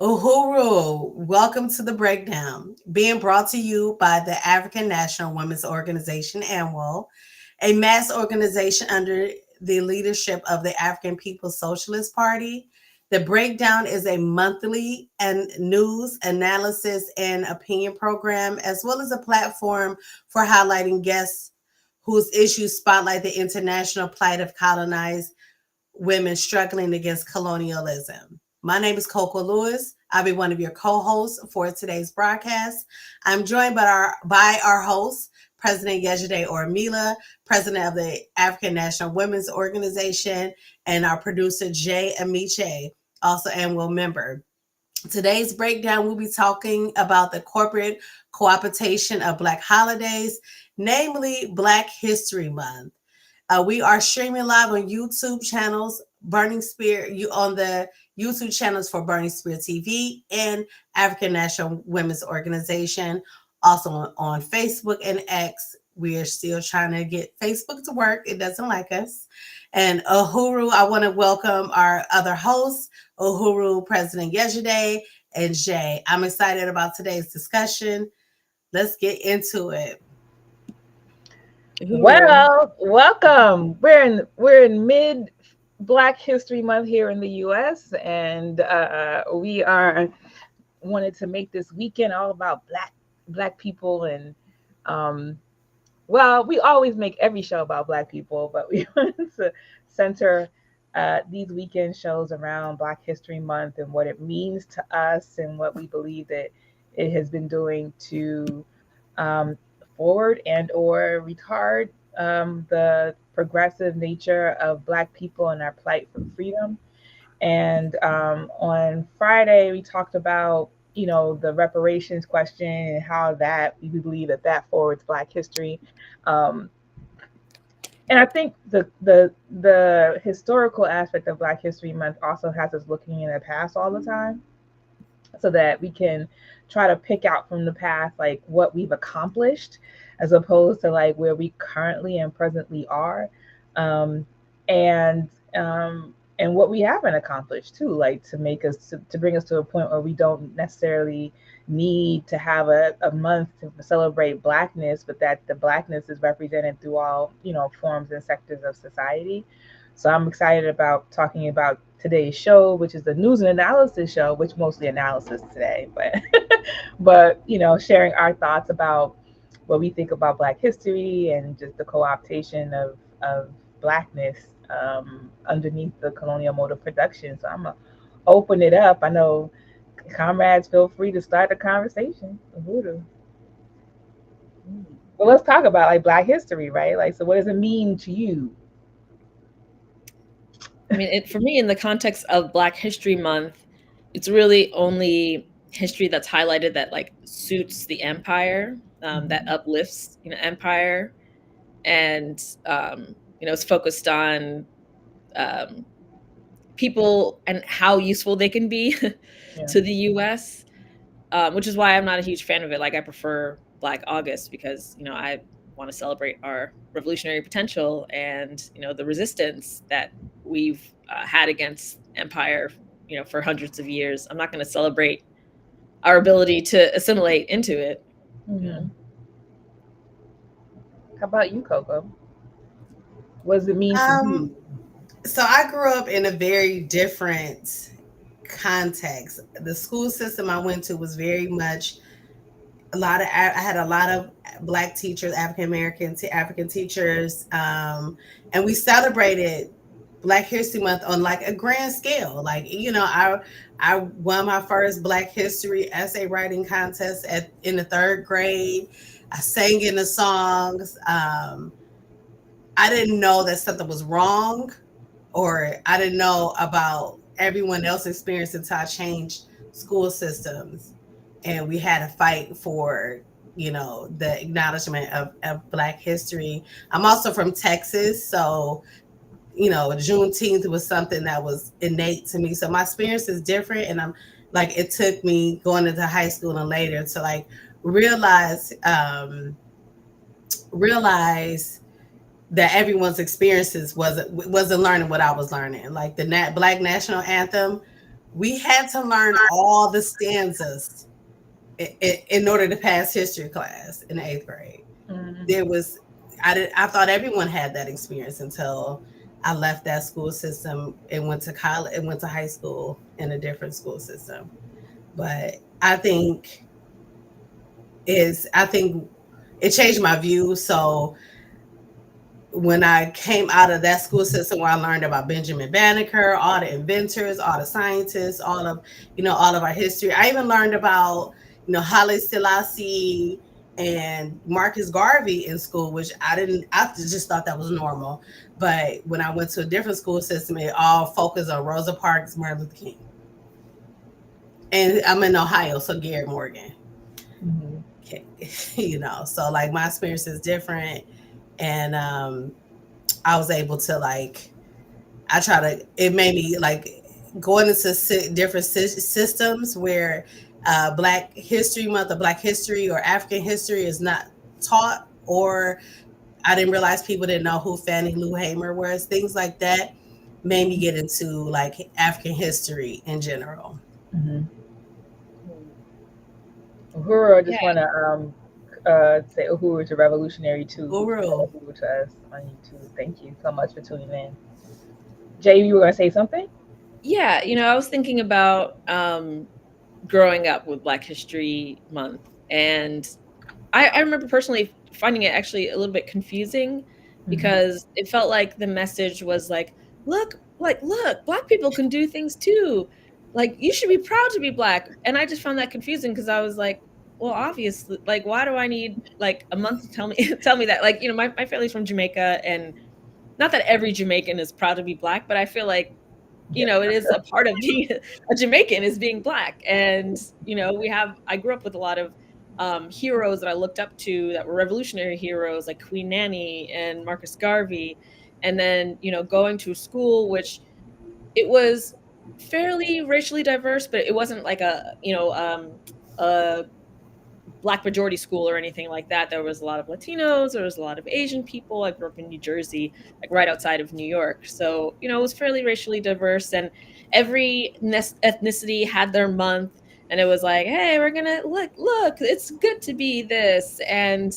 Uhuru, welcome to the breakdown, being brought to you by the African National Women's Organization, ANWO, a mass organization under the leadership of the African People's Socialist Party. The breakdown is a monthly and news analysis and opinion program, as well as a platform for highlighting guests whose issues spotlight the international plight of colonized women struggling against colonialism. My name is Coco Lewis. I'll be one of your co-hosts for today's broadcast. I'm joined by our host, President Yejide or Mila, President of the African National Women's Organization, and our producer, Jay Amiche, also ANWO member. Today's breakdown, we'll be talking about the corporate cooptation of Black holidays, namely Black History Month. We are streaming live on YouTube channels, Burning Spear, you on the YouTube channels for Burning Spear TV and African National Women's Organization. Also on Facebook and X. We are still trying to get Facebook to work. It doesn't like us. And Uhuru, I want to welcome our other hosts, Uhuru, President Yejide, and Jay. I'm excited about today's discussion. Let's get into it. Well, welcome. We're in mid Black History Month here in the U.S. and we are wanted to make this weekend all about black people and well, we always make every show about Black people, but we wanted to center these weekend shows around Black History Month and what it means to us and what we believe that it has been doing to forward and or retard the progressive nature of Black people and our plight for freedom. And on Friday, we talked about, the reparations question and how that we believe that forwards Black history. And I think the historical aspect of Black History Month also has us looking in the past all the time, so that we can try to pick out from the past like what we've accomplished as opposed to like where we currently and presently are, and what we haven't accomplished too, like to bring us to a point where we don't necessarily need to have a month to celebrate Blackness, but that the Blackness is represented through all forms and sectors of society. So I'm excited about talking about today's show, which is the news and analysis show, which mostly analysis today, but sharing our thoughts about what we think about Black history and just the co-optation of Blackness underneath the colonial mode of production. So I'm gonna open it up. I know comrades, feel free to start the conversation. Well, let's talk about like Black history, right? Like, so what does it mean to you? I mean, for me, in the context of Black History Month, it's really only history that's highlighted that like suits the empire, that uplifts, empire, and it's focused on people and how useful they can be to the U.S., which is why I'm not a huge fan of it. Like, I prefer Black August because I want to celebrate our revolutionary potential and the resistance that we've had against empire for hundreds of years. I'm not going to celebrate our ability to assimilate into it. Mm-hmm. How about you, Coco? What does it mean to you? So I grew up in a very different context. The school system I went to was very much I had a lot of Black teachers, African American African teachers, and we celebrated Black History Month on like a grand scale. Like, I won my first Black History essay writing contest in the third grade. I sang in the songs. I didn't know that something was wrong, or I didn't know about everyone else's experience until I changed school systems. And we had to fight for, the acknowledgement of Black history. I'm also from Texas, so, Juneteenth was something that was innate to me. So my experience is different. And I'm like, it took me going into high school and later to like realize that everyone's experiences wasn't learning what I was learning. Like the Black National Anthem We had to learn all the stanzas in order to pass history class in the 8th grade. There was, I thought everyone had that experience until I left that school system and went to college and went to high school in a different school system. But I think it changed my view. So when I came out of that school system where I learned about Benjamin Banneker, all the inventors, all the scientists, all of our history. I even learned about, Haile Selassie and Marcus Garvey in school, which I just thought that was normal. But when I went to a different school system, it all focused on Rosa Parks, Martin Luther King. And I'm in Ohio, so Garrett Morgan. So like my experience is different. And I was able to it made me like going into different systems where Black History Month or Black history or African history is not taught, or I didn't realize people didn't know who Fannie Lou Hamer was. Things like that made me get into like African history in general. Uhuru, I just want to say Uhuru to Revolutionary too. Uhuru to us on YouTube. Thank you so much for tuning in. Jay, you were going to say something? Yeah, I was thinking about growing up with Black History Month, and I remember personally finding it actually a little bit confusing because it felt like the message was like, look, Black people can do things too. Like, you should be proud to be Black. And I just found that confusing because I was like, well, obviously, like, why do I need like a month to tell me that? Like, my family's from Jamaica, and not that every Jamaican is proud to be Black, but I feel like, it is a part of being a Jamaican is being Black. And, I grew up with a lot of heroes that I looked up to that were revolutionary heroes like Queen Nanny and Marcus Garvey. And then, going to a school, which it was fairly racially diverse, but it wasn't like a Black majority school or anything like that. There was a lot of Latinos, there was a lot of Asian people. I grew up in New Jersey, like right outside of New York. So, it was fairly racially diverse, and every ethnicity had their month. And it was like, hey, we're gonna look, it's good to be this. And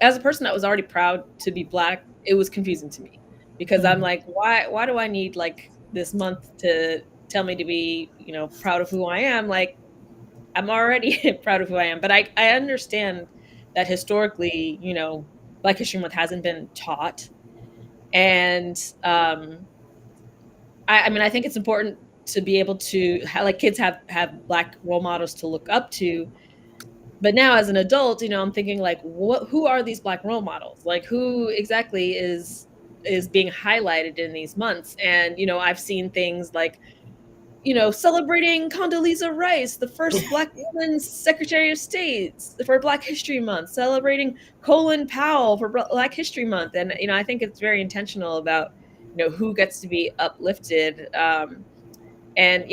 as a person that was already proud to be Black, it was confusing to me because I'm like, why do I need like this month to tell me to be, proud of who I am? Like, I'm already proud of who I am. But I understand that historically, Black History Month hasn't been taught. And I think it's important to be able to like kids have Black role models to look up to. But now as an adult, I'm thinking like, who are these Black role models? Like, who exactly is being highlighted in these months? And, I've seen things like, celebrating Condoleezza Rice, the first Black woman Secretary of State for Black History Month, celebrating Colin Powell for Black History Month. And, I think it's very intentional about, who gets to be uplifted. And,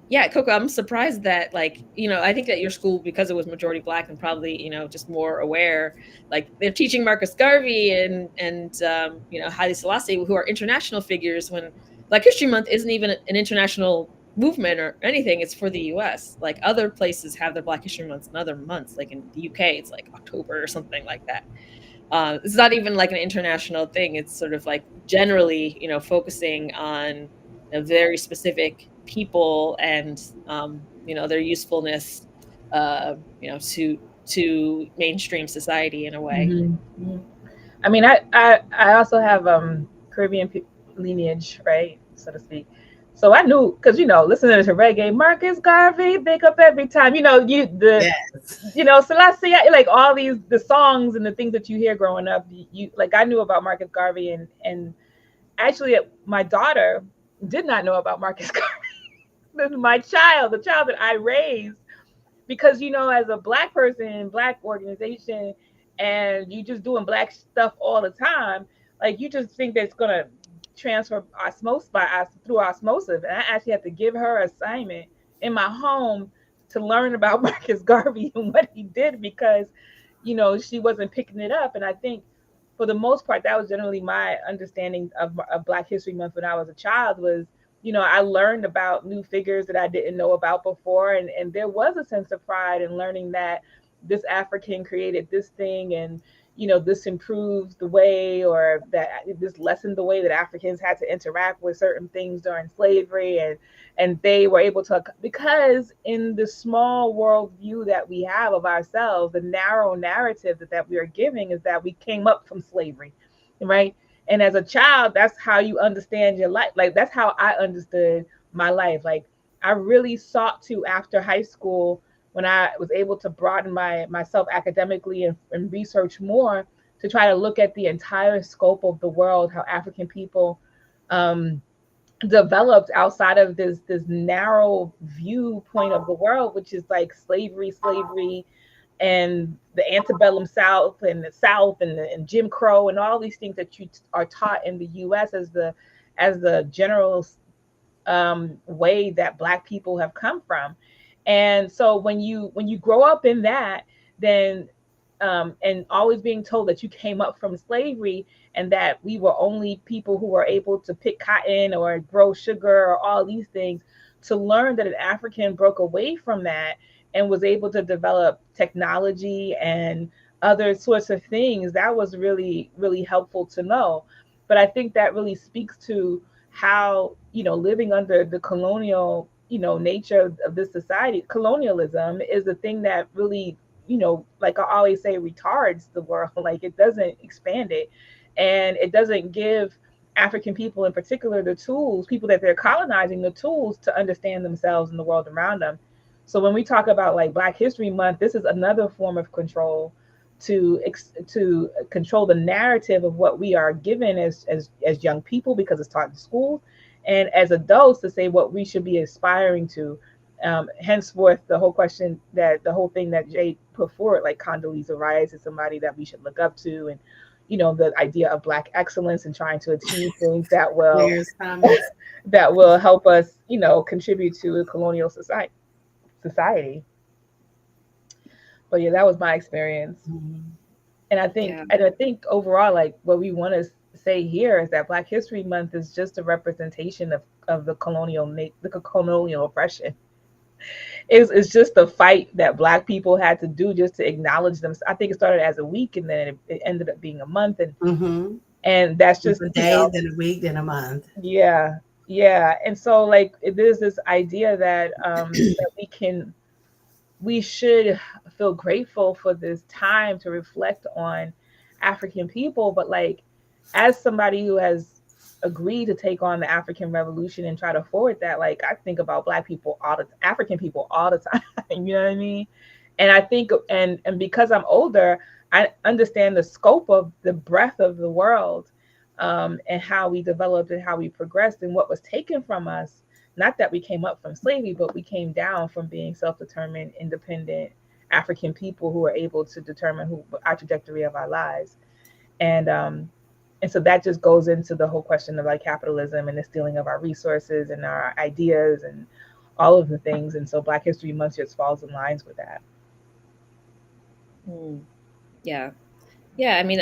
yeah, Koko, I'm surprised that, like, I think that your school, because it was majority Black and probably, just more aware, like they're teaching Marcus Garvey and Haile Selassie, who are international figures, when Black History Month isn't even an international movement or anything. It's for the US. Like, other places have their Black History Months in other months. Like in the UK, it's like October or something like that. It's not even like an international thing. It's sort of like generally, focusing on a very specific people and their usefulness to mainstream society in a way. I mean, I also have Caribbean lineage, right, so to speak. So I knew, because listening to reggae, Marcus Garvey, big up every time. Selassie, like all the songs and the things that you hear growing up. You like, I knew about Marcus Garvey, and actually my daughter did not know about Marcus Garvey. The child that I raised, because as a Black person, Black organization, and you just doing Black stuff all the time, like you just think that's gonna transfer through osmosis. And I actually had to give her an assignment in my home to learn about Marcus Garvey and what he did, because she wasn't picking it up. And I think for the most part, that was generally my understanding of Black History Month when I was a child, was I learned about new figures that I didn't know about before. And there was a sense of pride in learning that this African created this thing, and, this improved the way, or that this lessened the way that Africans had to interact with certain things during slavery. And they were able to, because in the small world view that we have of ourselves, the narrow narrative that we are giving is that we came up from slavery, right? And as a child, that's how you understand your life. Like, that's how I understood my life. Like, I really sought to, after high school, when I was able to broaden myself academically, and research more, to try to look at the entire scope of the world, how African people um, developed outside of this narrow viewpoint of the world, which is like slavery, and the antebellum South, and the South, and Jim Crow, and all these things that you are taught in the U.S. as the general way that Black people have come from. And so when you grow up in that, then and always being told that you came up from slavery, and that we were only people who were able to pick cotton or grow sugar or all these things, to learn that an African broke away from that and was able to develop technology and other sorts of things, that was really, really helpful to know. But I think that really speaks to how, living under the colonial, nature of this society, colonialism is the thing that really, like I always say, retards the world. Like, it doesn't expand it, and it doesn't give African people in particular the tools, people that they're colonizing, the tools to understand themselves and the world around them. So when we talk about like Black History Month, this is another form of control, to control the narrative of what we are given as young people, because it's taught in schools, and as adults, to say what we should be aspiring to. Henceforth, the whole thing that Jay put forward, like Condoleezza Rice is somebody that we should look up to, and the idea of Black excellence and trying to achieve things that will that will help us, contribute to a colonial society. But yeah, that was my experience. Mhm. And I think overall, like, what we want to say here is that Black History Month is just a representation of the colonial oppression. It's just the fight that Black people had to do just to acknowledge them. I think it started as a week, and then it ended up being a month, and Mhm. and that's It's just, a day, then a week, then a month. yeah, yeah. And so, like, there's this idea that we should feel grateful for this time to reflect on African people. But, like, as somebody who has agreed to take on the African Revolution and try to forward that, like, I think about Black people African people all the time. You know what I mean? And I think, and because I'm older, I understand the scope of the breadth of the world, and how we developed and how we progressed and what was taken from us. Not that we came up from slavery, but we came down from being self-determined, independent African people who were able to determine our trajectory of our lives. And so that just goes into the whole question of like capitalism and the stealing of our resources and our ideas and all of the things. And so Black History Month just falls in lines with that. Yeah. Yeah. I mean,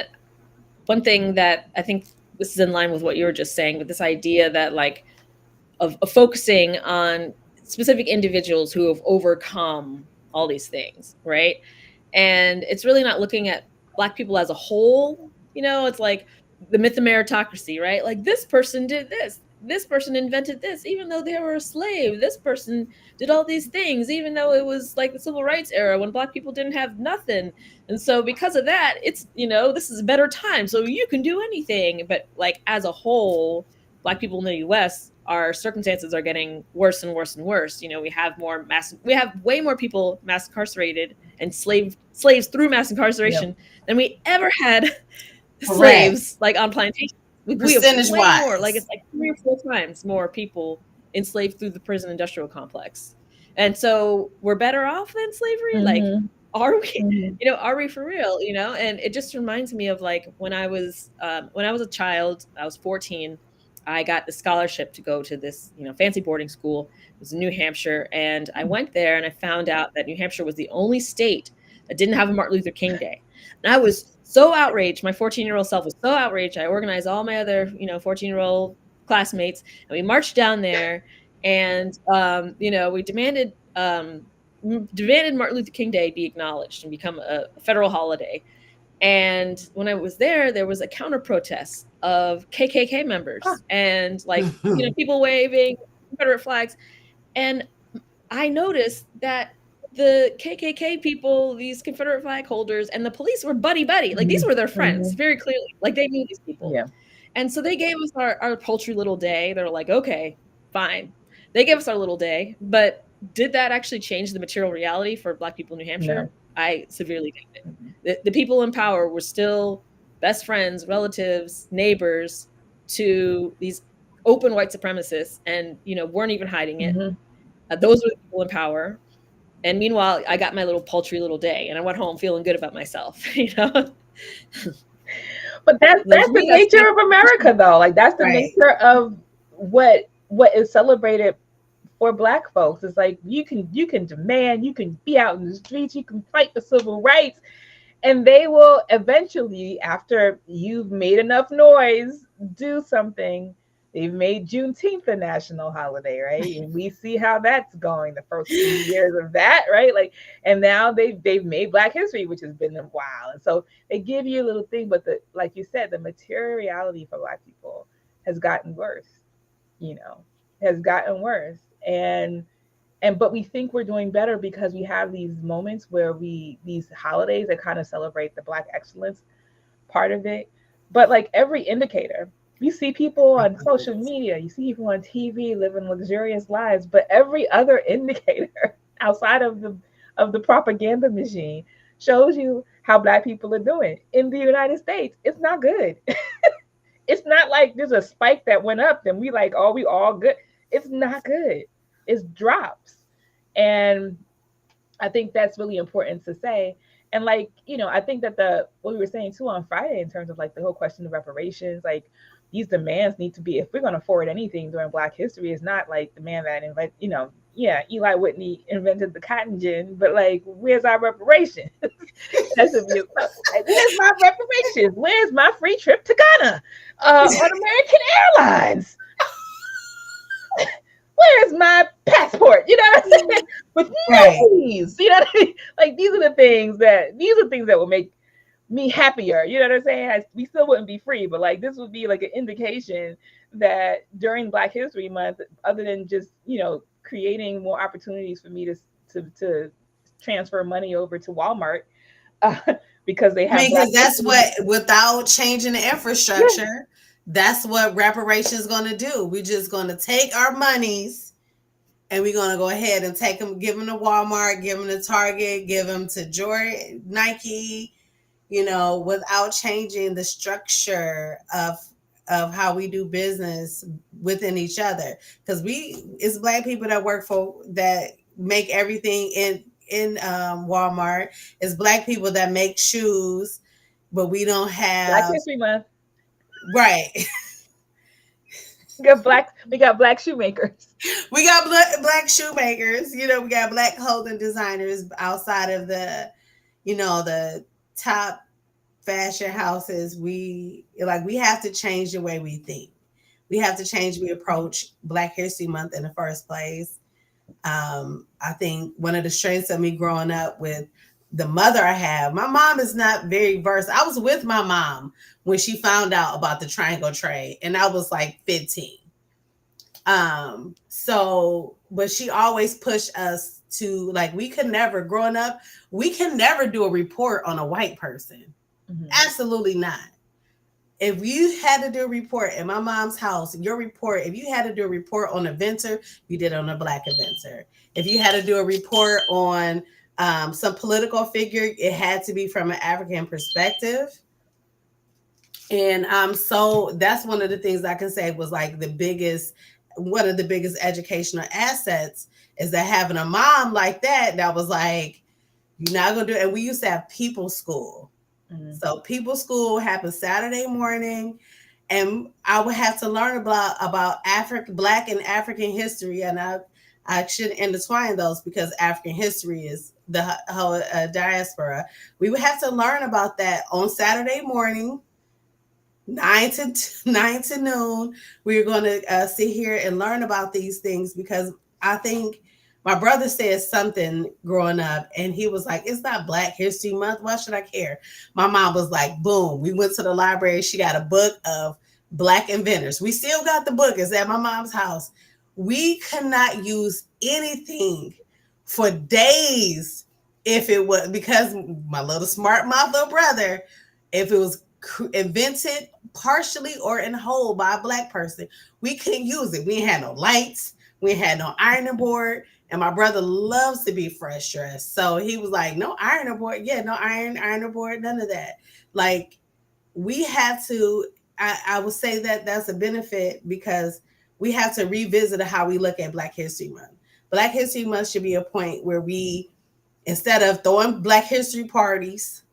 one thing that I think this is in line with what you were just saying, with this idea that like of focusing on specific individuals who have overcome all these things, right? And it's really not looking at Black people as a whole. It's like the myth of meritocracy, right? Like, this person did this person invented this, even though they were a slave. This person did all these things, even though it was like the civil rights era when Black people didn't have nothing. And so because of that, it's, this is a better time, so you can do anything. But like, as a whole, Black people in the US, our circumstances are getting worse and worse and worse. We have way more people mass incarcerated and slaves through mass incarceration than we ever had slaves, like on plantations. We have way more, like it's like 3 or 4 times more people enslaved through the prison industrial complex. And so we're better off than slavery. Like, are we, are we for real? And it just reminds me of like when I was a child, I was 14. I got the scholarship to go to this, fancy boarding school. It was in New Hampshire. And I went there and I found out that New Hampshire was the only state that didn't have a Martin Luther King Day. And I was so outraged. My 14-year-old self was so outraged. I organized all my other, 14-year-old classmates, and we marched down there, and we demanded Martin Luther King Day be acknowledged and become a federal holiday. And when I was there was a counter protest of KKK members and people waving Confederate flags. And I noticed that the KKK people, these Confederate flag holders, and the police were buddy. Like these were their friends, very clearly. Like they knew these people. Yeah. And so they gave us our paltry little day. They're like, okay, fine. They gave us our little day. But did that actually change the material reality for Black people in New Hampshire? No. I severely doubt it. The people in power were still best friends, relatives, neighbors to these open white supremacists, and weren't even hiding it. Those were the people in power. And meanwhile, I got my little paltry little day, and I went home feeling good about myself. But that's the nature of America, though. Like that's the nature of what is celebrated for Black folks. It's like you can demand, you can be out in the streets, you can fight for civil rights, and they will eventually, after you've made enough noise, do something. They've made Juneteenth a national holiday, right? And we see how that's going the first few years of that, right? Like, and now they've made Black History, which has been a while. And so they give you a little thing, but like you said, the materiality for Black people has gotten worse, has gotten worse. But we think we're doing better because we have these moments where these holidays that kind of celebrate the Black excellence part of it. But like every indicator, you see people on social media, you see people on TV living luxurious lives, but every other indicator outside of the propaganda machine shows you how Black people are doing. In the United States, it's not good. It's not like there's a spike that went up and we like, oh, we all good. It's not good. It's drops. And I think that's really important to say. And like, I think that what we were saying too on Friday in terms of like the whole question of reparations, like these demands need to be, if we're going to forward anything during Black history, it's not like the man that Eli Whitney invented the cotton gin, but like, where's our reparations? That's a view. Like, where's my reparations? Where's my free trip to Ghana on American Airlines? Where's my passport? You know what I'm saying? With fees. You know what I mean? Like these are things that will make me happier. You know what I'm saying? We still wouldn't be free, but like this would be like an indication that during Black History Month, other than just, creating more opportunities for me to transfer money over to Walmart, because they have. Because that's what, without changing the infrastructure, that's what reparations is going to do. We're just going to take our monies and we're going to go ahead and take them, give them to Walmart, give them to Target, give them to Jordan, Nike, without changing the structure of how we do business within each other. Because it's Black people that make everything in Walmart. It's Black people that make shoes, but we don't have Black History Month. Right. We got Black shoemakers. We got black shoemakers. We got Black clothing designers outside of the top fashion houses. We have to change the way we think. We have to change we approach Black History Month in the first place. I think one of the strengths of me growing up with the mother I have, my mom is not very versed. I was with my mom when she found out about the triangle trade, and I was like 15. But she always pushed us to, like, growing up, we can never do a report on a white person. Mm-hmm. Absolutely not. If you had to do a report in my mom's house, if you had to do a report on a inventor, you did it on a Black inventor. If you had to do a report on some political figure, it had to be from an African perspective. And so that's one of the things I can say was like one of the biggest educational assets is that having a mom like that was like, you're not going to do it. And we used to have people school. Mm-hmm. So people school happened Saturday morning, and I would have to learn about Black and African history. And I should intertwine those because African history is the whole diaspora. We would have to learn about that on Saturday morning. 9 to noon. We're going to sit here and learn about these things because I think my brother said something growing up and he was like, it's not Black History Month. Why should I care? My mom was like, boom. We went to the library. She got a book of Black inventors. We still got the book. It's at my mom's house. We could not use anything for days if it was because my little smart mouth little brother, if it was invented partially or in whole by a Black person, we couldn't use it. We ain't had no lights, we ain't had no ironing board, and my brother loves to be fresh dressed. So he was like, no ironing board, yeah, no ironing board, none of that. Like we have to. I would say that that's a benefit because we have to revisit how we look at Black History Month. Black History Month should be a point where we, instead of throwing Black History parties,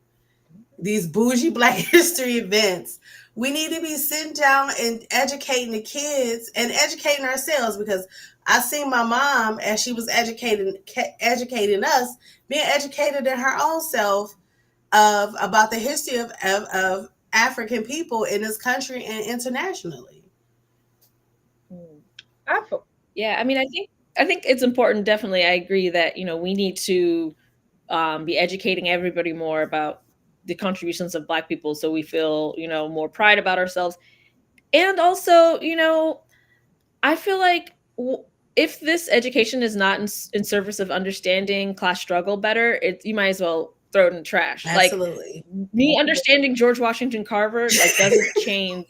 these bougie Black History events, we need to be sitting down and educating the kids and educating ourselves because I seen my mom as she was educating us, being educated in her own self of about the history of African people in this country and internationally. Yeah, I mean, I think it's important. Definitely, I agree that we need to be educating everybody more about the contributions of Black people, so we feel more pride about ourselves, and also I feel like if this education is not in service of understanding class struggle better, you might as well throw it in the trash. Like Absolutely. me understanding George Washington Carver like doesn't change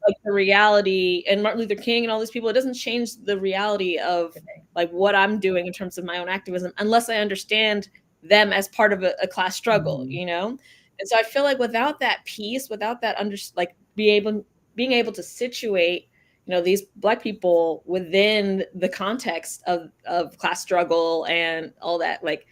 like the reality, and Martin Luther King and all these people. It doesn't change the reality of like what I'm doing in terms of my own activism unless I understand them as part of a class struggle, And so I feel like without that piece, without that like being able to situate these Black people within the context of class struggle and all that, like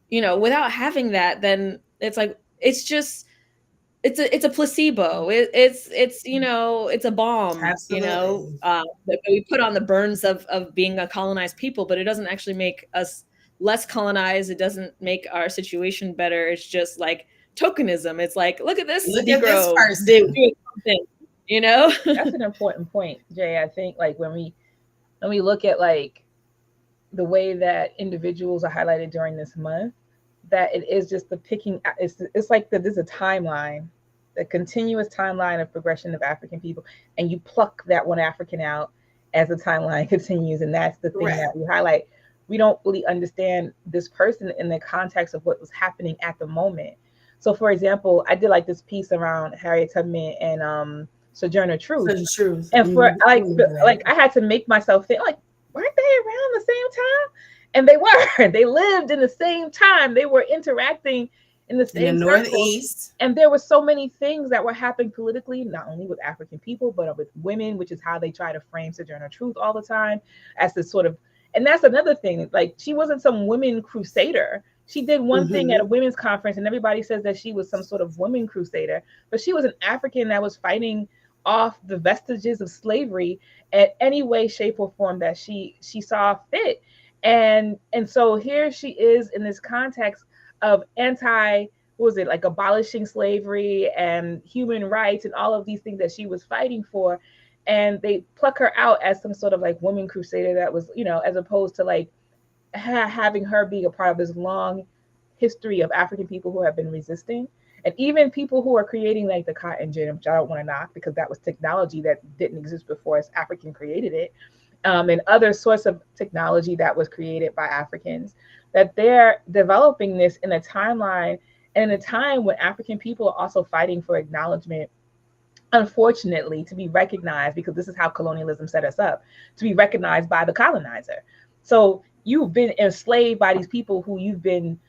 without having that, then it's like it's a placebo. It's a balm, Absolutely. that we put on the burns of being a colonized people, but it doesn't actually make us less colonized. It doesn't make our situation better. It's just like tokenism. It's like, look at this Look at this Negro person. doing something, That's an important point, Jay. I think like when we look at like the way that individuals are highlighted during this month, that it is just the picking. It's like that. There's a timeline, a continuous timeline of progression of African people, and you pluck that one African out as the timeline continues, and that's the thing that we highlight. We don't really understand this person in the context of what was happening at the moment. So, for example, I did like this piece around Harriet Tubman and Sojourner Truth, and for like I had to make myself think like, weren't they around the same time? And they were. They lived in the same time. They were interacting in the same Northeast. And there were so many things that were happening politically, not only with African people, but with women, which is how they try to frame Sojourner Truth all the time as this sort of, and that's another thing. Like she wasn't some women crusader. She did one thing at a women's conference and everybody says that she was some sort of woman crusader, but she was an African that was fighting off the vestiges of slavery at any way, shape, or form that she saw fit. And so here she is in this context of what was it, like abolishing slavery and human rights and all of these things that she was fighting for. And they pluck her out as some sort of like woman crusader that was, as opposed to like having her be a part of this long history of African people who have been resisting. And even people who are creating like the cotton gin, which I don't want to knock because that was technology that didn't exist before as African created it. And other sorts of technology that was created by Africans, that they're developing this in a timeline and in a time when African people are also fighting for acknowledgement, unfortunately, to be recognized, because this is how colonialism set us up, to be recognized by the colonizer. So you've been enslaved by these people who you've been,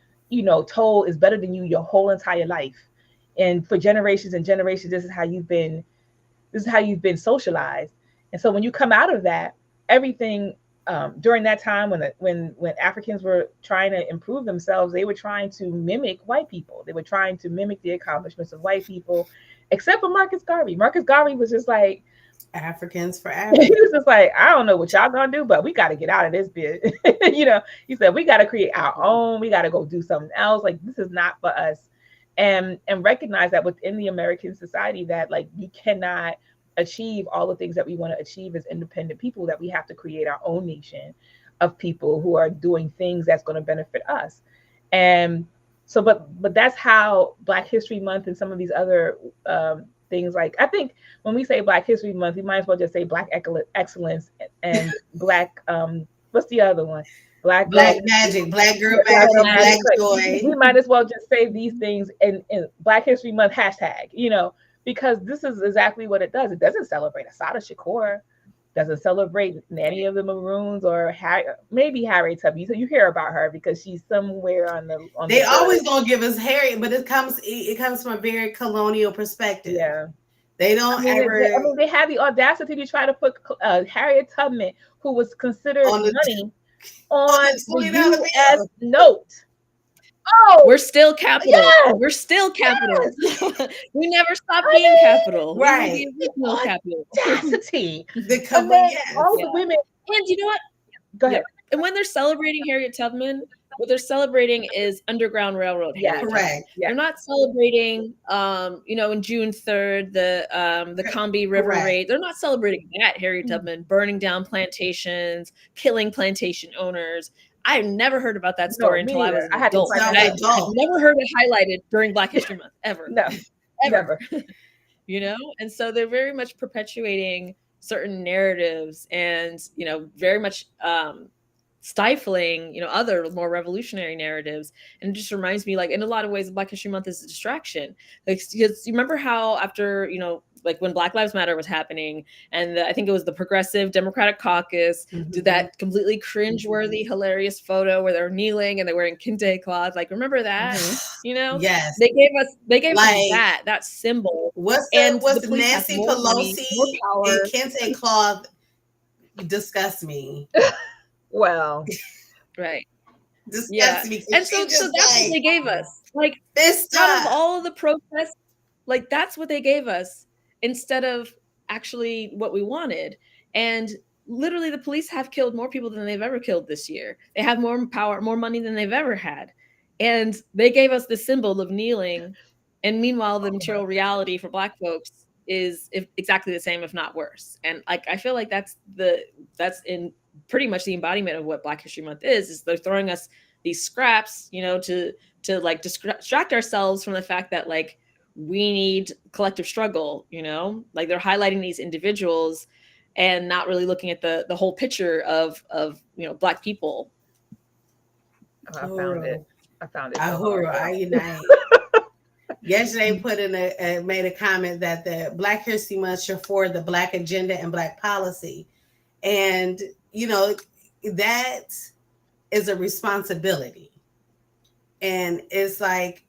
told is better than you your whole entire life. And for generations and generations, this is how you've been socialized. And so when you come out of that, everything during that time when Africans were trying to improve themselves, they were trying to mimic white people. They were trying to mimic the accomplishments of white people, except for Marcus Garvey. Marcus Garvey was just like, Africans for Africans. He was just like, I don't know what y'all gonna do, but we got to get out of this bit. He said, we got to create our own. We got to go do something else. Like, this is not for us. and recognize that within the American society that like you cannot achieve all the things that we want to achieve as independent people, that we have to create our own nation of people who are doing things that's going to benefit us. And so, but that's how Black History Month and some of these other things, like, I think when we say Black History Month, we might as well just say Black excellence and Black, what's the other one? Black magic, Black girl magic, Black joy. We might as well just say these things in Black History Month hashtag, you know, because this is exactly what it does. It doesn't celebrate Assata Shakur, doesn't celebrate any of the Maroons or maybe Harriet Tubman. So you hear about her because she's somewhere on the. They always gonna give us Harriet, but it comes from a very colonial perspective. Yeah, they don't ever. They had the audacity to try to put Harriet Tubman, who was considered money, on the U.S. note. Oh, we're still capital. Yes. We're still capital. Yes. We never stopped being capital. Right. The capital. Audacity. All the women. And you know what? Go ahead. Yeah. And when they're celebrating Harriet Tubman, what they're celebrating is Underground Railroad. Yeah, correct. Yeah. They're not celebrating, in June 3rd, the Combahee River raid. They're not celebrating that, Harriet Tubman burning down plantations, killing plantation owners. I've never heard about that story until I was an adult. I've never heard it highlighted during Black History Month, ever. No, ever. And so they're very much perpetuating certain narratives and, very much stifling, other more revolutionary narratives. And it just reminds me, like, in a lot of ways, Black History Month is a distraction. Like, because you remember how after, like when Black Lives Matter was happening, and I think it was the Progressive Democratic Caucus did that completely cringeworthy, hilarious photo where they're kneeling and they're wearing kente cloth. Like, remember that? Yes. They gave us that symbol. What's the Nancy Pelosi and kente cloth disgust me. Well, right. Disgust me. And so that's what they gave us. Like, out of all of the protests, like, that's what they gave us instead of actually what we wanted. And literally the police have killed more people than they've ever killed this year. They have more power, more money than they've ever had. And they gave us the symbol of kneeling. And meanwhile, the material reality for Black folks is exactly the same, if not worse. And like, I feel like that's in pretty much the embodiment of what Black History Month is they're throwing us these scraps, to like distract ourselves from the fact that, like, we need collective struggle, like they're highlighting these individuals and not really looking at the whole picture of Black people. I found it. Ahura, I unite. Yesterday made a comment that the Black History Month should forward the Black agenda and Black policy. And, that is a responsibility. And it's like,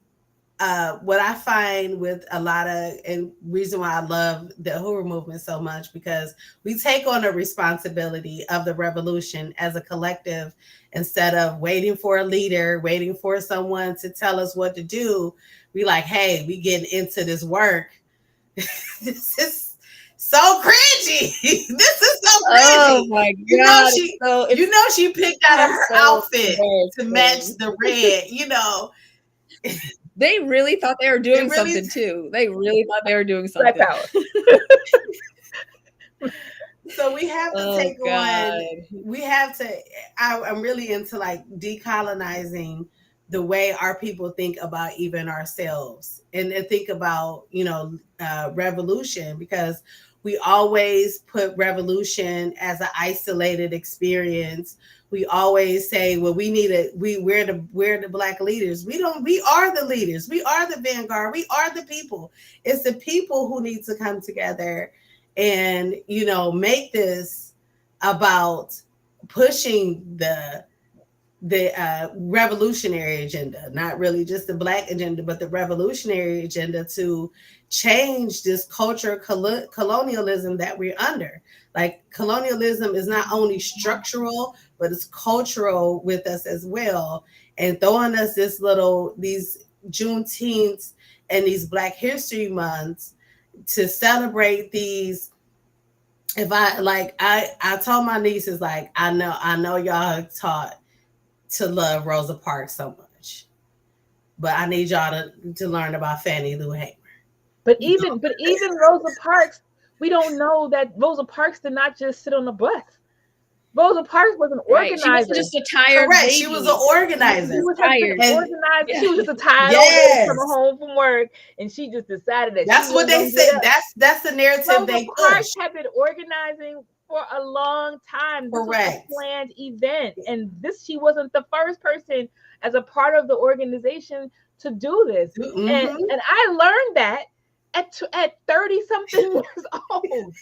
what I find with a lot of, and reason why I love the Ahura movement so much, because we take on a responsibility of the revolution as a collective, instead of waiting for a leader, waiting for someone to tell us what to do. We like, hey, we getting into this work. This is so cringy. This is so cringy. Oh my God. She picked out of her outfit to match the red, They really thought they were doing something too. They really thought they were doing something. So we have to I'm really into like decolonizing the way our people think about even ourselves, and think about, revolution, because we always put revolution as an isolated experience. We always say, well, we're the Black leaders. We are the leaders. We are the vanguard. We are the people. It's the people who need to come together and, make this about pushing the revolutionary agenda, not really just the Black agenda, but the revolutionary agenda to change this culture of colonialism that we're under. Like, colonialism is not only structural, but it's cultural with us as well. And throwing us these Juneteenth and these Black History Months to celebrate these. If I told my nieces, like, I know y'all are taught to love Rosa Parks so much. but I need y'all to learn about Fannie Lou Hamer. But even Rosa Parks, we don't know that Rosa Parks did not just sit on the bus. Rosa Parks was an organizer. She wasn't just a tired Correct. lady. She was an organizer. She was tired. An organizer. Yeah. She was just a tired Yes. old lady coming home from work, and she just decided that that's she what they said. That's the narrative Rosa they Parks pushed. had been organizing for a long time. This Correct. was a planned event, and she wasn't the first person as a part of the organization to do this. Mm-hmm. And I learned that at 30 something years old.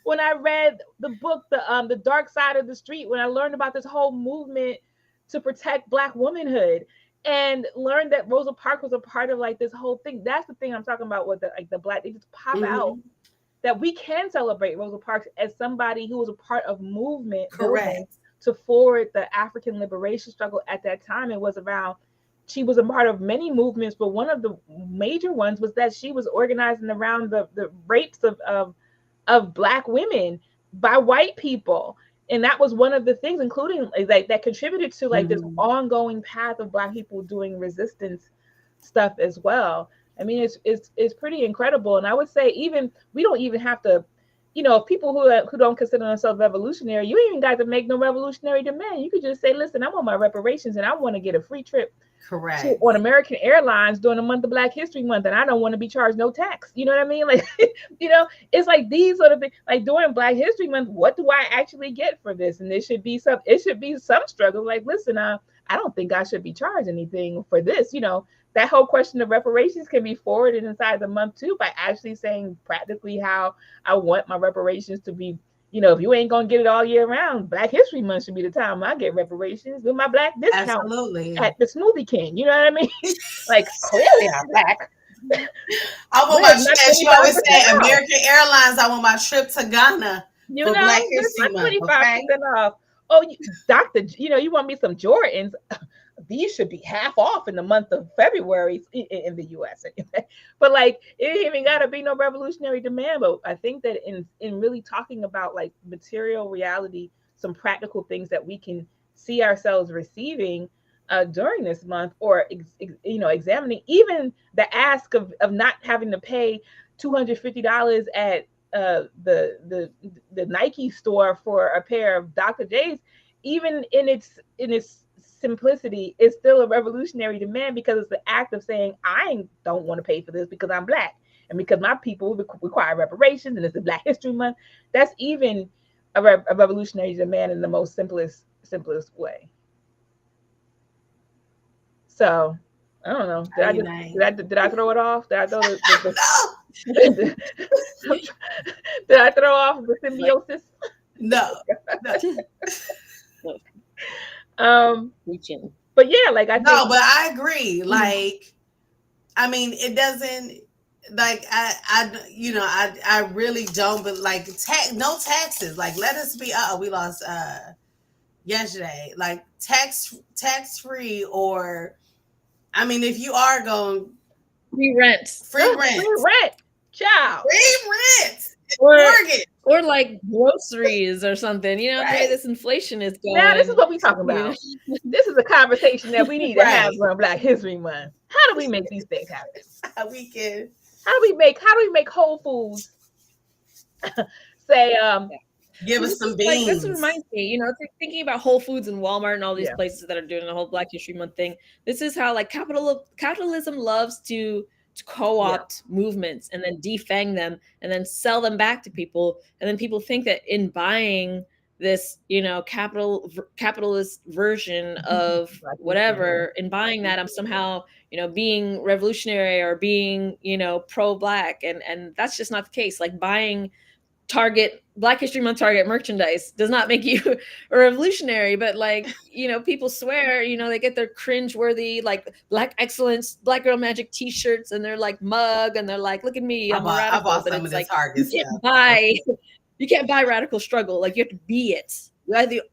When I read the book, the Dark Side of the Street, when I learned about this whole movement to protect Black womanhood, and learned that Rosa Parks was a part of like this whole thing. That's the thing I'm talking about with the Black. They just pop out that we can celebrate Rosa Parks as somebody who was a part of movement to forward the African liberation struggle at that time. It was around. She was a part of many movements, but one of the major ones was that she was organizing around the rapes of Black women by white people. And that was one of the things, including like that contributed to like this ongoing path of Black people doing resistance stuff as well. I mean, it's pretty incredible. And I would say we don't even have to, people who don't consider themselves revolutionary, you ain't even got to make no revolutionary demand. You could just say, listen, I want my reparations and I want to get a free trip on American Airlines during the month of Black History Month, and I don't want to be charged no tax. You know what I mean? Like, it's like these sort of things. Like during Black History Month, what do I actually get for this? And it should be some struggle. Like, listen, I don't think I should be charged anything for this. That whole question of reparations can be forwarded inside the month too, by actually saying practically how I want my reparations to be. If you ain't gonna get it all year round, Black History Month should be the time I get reparations with my Black discount at the Smoothie King. You know what I mean? Like, clearly I'm Black. I want my trip. She always said American Airlines. I want my trip to Ghana for Black History Month. 25% off. Oh, Doctor, you want me some Jordans? These should be half off in the month of February in the U.S. anyway. But like, it ain't even got to be no revolutionary demand. But I think that in really talking about like material reality, some practical things that we can see ourselves receiving during this month, or examining even the ask of not having to pay $250 at the Nike store for a pair of Dr. J's, even in its simplicity, is still a revolutionary demand, because it's the act of saying I don't want to pay for this because I'm Black and because my people require reparations and it's a Black History Month. That's even a revolutionary demand in the most simplest way. So I don't know. Did I throw it off? Did I throw did I throw off the symbiosis? No. But yeah, like I think, but I agree. Like, I mean, it doesn't, like, I really don't, but like no taxes. Like, let us be, we lost yesterday. Like tax free, or I mean, if you are going free rent, child, free rent. Mortgage. Or like groceries or something, the way this inflation is going. Now, this is what we're talking about. This is a conversation that we need to have on Black History Month. How do we make these things happen? How do we make Whole Foods say, give us some beans? This reminds me, thinking about Whole Foods and Walmart and all these places that are doing the whole Black History Month thing. This is how like capitalism loves to co-opt movements and then defang them and then sell them back to people, and then people think that in buying this capitalist version of whatever, in buying that I'm somehow being revolutionary or being pro-Black, and that's just not the case. Like, buying Black History Month Target merchandise does not make you a revolutionary, but like, people swear, they get their cringeworthy, like Black Excellence, Black Girl Magic t-shirts and they're like mug and they're like, look at me, I'm a radical. I bought some of the Target stuff. You can't buy radical struggle. Like, you have to be it.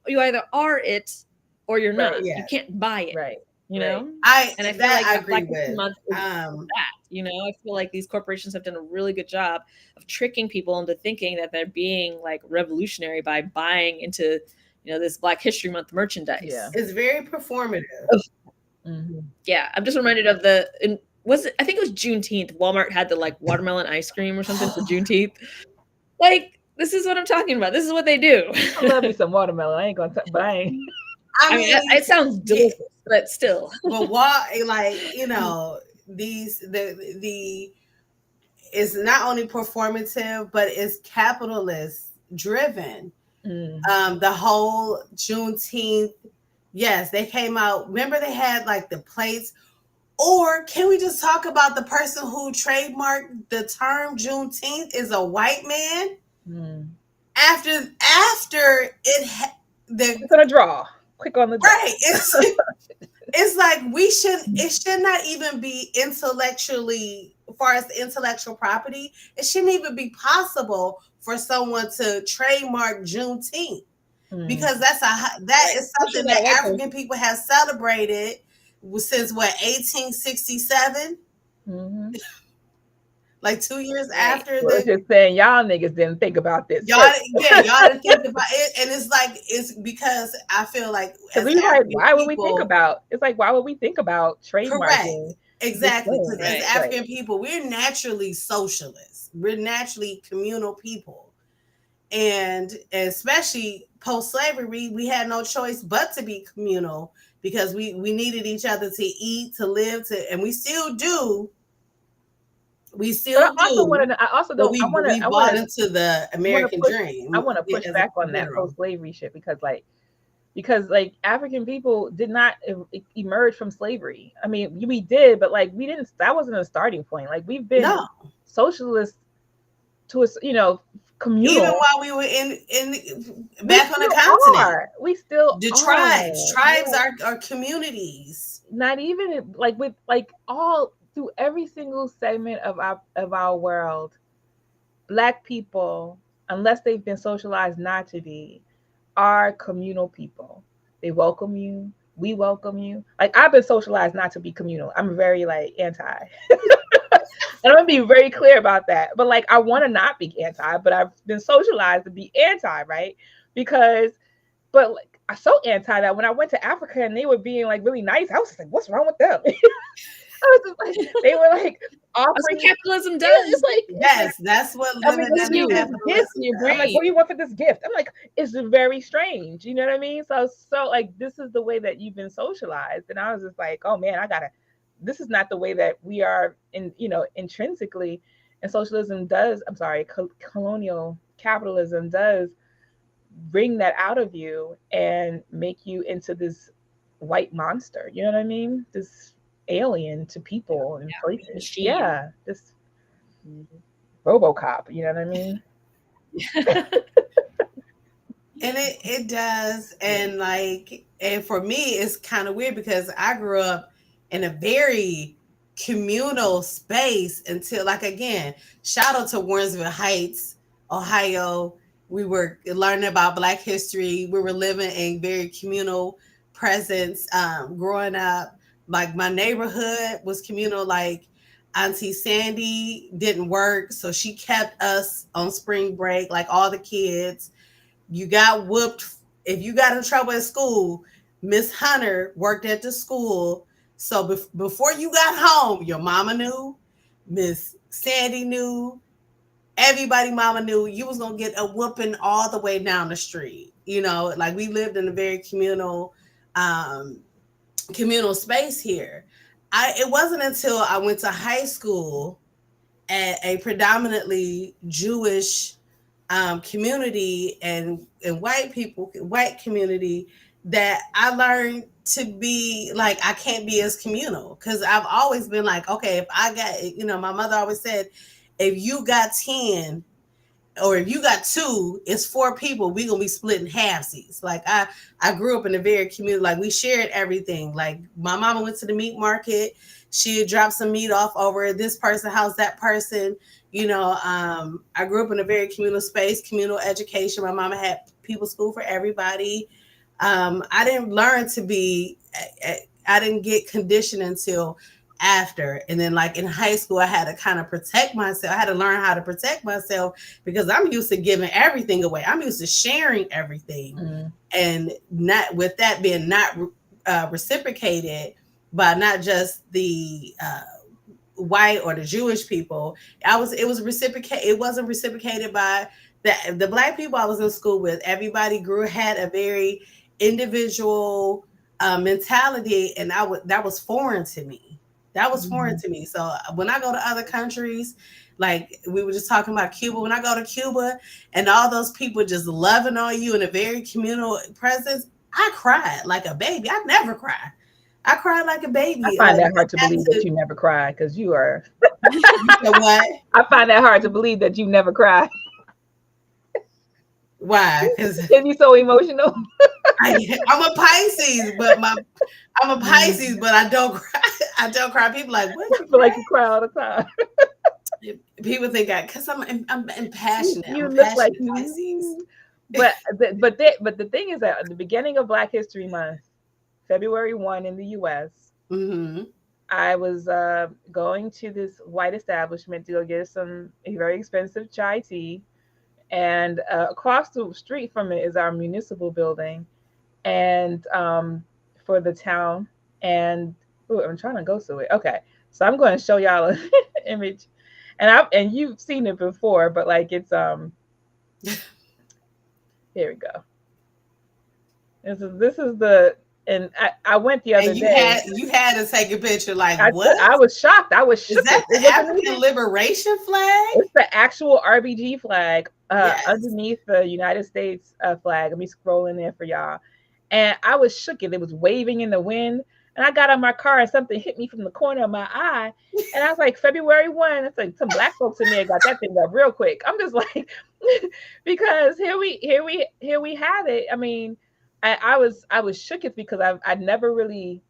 You either are it or you're not. You can't buy it. Right. I feel like I agree Black with History Month is that. I feel like these corporations have done a really good job of tricking people into thinking that they're being like revolutionary by buying into this Black History Month merchandise. It's very performative. Yeah, I'm just reminded of I think it was Juneteenth. Walmart had the like watermelon ice cream or something for Juneteenth. Like, this is what I'm talking about. This is what they do. I love me some watermelon. I ain't gonna, but I ain't. I mean, it sounds delicious, but still. But why, like, you know, the it's not only performative, but it's capitalist driven. The whole Juneteenth, yes, they came out. Remember, they had like the plates. Or can we just talk about the person who trademarked the term Juneteenth is a white man? After it's gonna draw quick on the draw. Right. It's like it should not even be intellectually, as far as the intellectual property, it shouldn't even be possible for someone to trademark Juneteenth, because that is something that African people have celebrated since 1867. Like 2 years after. We're just saying y'all niggas didn't think about this. Y'all didn't think about it, and it's because I feel like why would we think about trademarking? Correct. Exactly. Because as African people, we're naturally socialists. We're naturally communal people, and especially post-slavery, we had no choice but to be communal, because we needed each other to eat, to live, and we still do. We bought into the American dream. I want to push back on that post-slavery shit, because African people did not emerge from slavery. I mean, we did, but like we didn't. That wasn't a starting point. Like we've been socialists to a communal. Even while we were back on the continent, we still the tribes are communities. Not even with all. Through every single segment of our world, Black people, unless they've been socialized not to be, are communal people. They welcome you. We welcome you. Like, I've been socialized not to be communal. I'm very anti. And I'm gonna be very clear about that. But I want to not be anti, but I've been socialized to be anti, right? I'm so anti that when I went to Africa and they were being really nice, I was just like, what's wrong with them? I was just they were offering. That's what capitalism does. Yes, that's what living in capitalism. I'm like, what do you want for this gift? I'm like, it's very strange. You know what I mean? So this is the way that you've been socialized. And I was just like, oh man, this is not the way that we are intrinsically. And socialism does, colonial capitalism does bring that out of you and make you into this white monster. You know what I mean? This alien to people and places. Yeah, this RoboCop. You know what I mean? And it does, and and for me, it's kind of weird because I grew up in a very communal space until again, shout out to Warrensville Heights, Ohio. We were learning about Black history. We were living in very communal presence growing up. My neighborhood was communal. Auntie Sandy didn't work, so she kept us on spring break, all the kids. You got whooped if you got in trouble at school. Miss Hunter worked at the school, so before you got home, your mama knew, Miss Sandy knew, everybody mama knew you was gonna get a whooping all the way down the street. We lived in a very communal space here. It wasn't until I went to high school at a predominantly Jewish community and white community that I learned to be I can't be as communal, because I've always been okay, if I got, my mother always said, if you got 10 or if you got 2, it's 4 people, we gonna be splitting halfsies. I grew up in a very community, we shared everything. My mama went to the meat market, she'd drop some meat off over at this person's house, that person. I grew up in a very communal space, communal education. My mama had people school for everybody. I didn't learn to be, I didn't get conditioned until after. And then in high school, I had to kind of protect myself. I had to learn how to protect myself because I'm used to giving everything away. I'm used to sharing everything. And not with that being not reciprocated, by not just the white or the Jewish people. It was reciprocated. It wasn't reciprocated by the black people I was in school with. Everybody had a very individual mentality, and that was foreign to me. That was foreign to me. So when I go to other countries, like we were just talking about Cuba, when I go to Cuba and all those people just loving on you in a very communal presence, I cried like a baby. I never cry. I cried like a I baby. find Like that hard to believe that you never cry because you are. you know what? I find that hard to believe that you never cry. Why? Because Is you so emotional? I'm a Pisces, but I'm a Pisces, but I don't cry. I don't cry. People like, what I you feel cry? like you cry all the time. People think because I'm impassionate. You I'm a look like passionate Pisces. you. But the thing is that at the beginning of Black History Month, February 1 in the U.S., Mm-hmm. I was going to this white establishment to go get a very expensive chai tea, and across the street from it is our municipal building, and for the town. And ooh, I'm trying to go to it. Okay, so I'm going to show y'all an image, and you've seen it before, but like it's here we go. This is the and I went the other And day. you had to take a picture. Like I what? I was shocked. I was Is shook. that It the wasn't African even. liberation flag? It's the actual RBG flag Yes. underneath the United States flag. Let me scroll in there for y'all. And I was shook. It was waving in the wind. And I got on my car and something hit me from the corner of my eye. And I was like, February 1, it's like some black folks in there got that thing up real quick. I'm just like, because here we have it. I mean, I was shook it because I'd never really,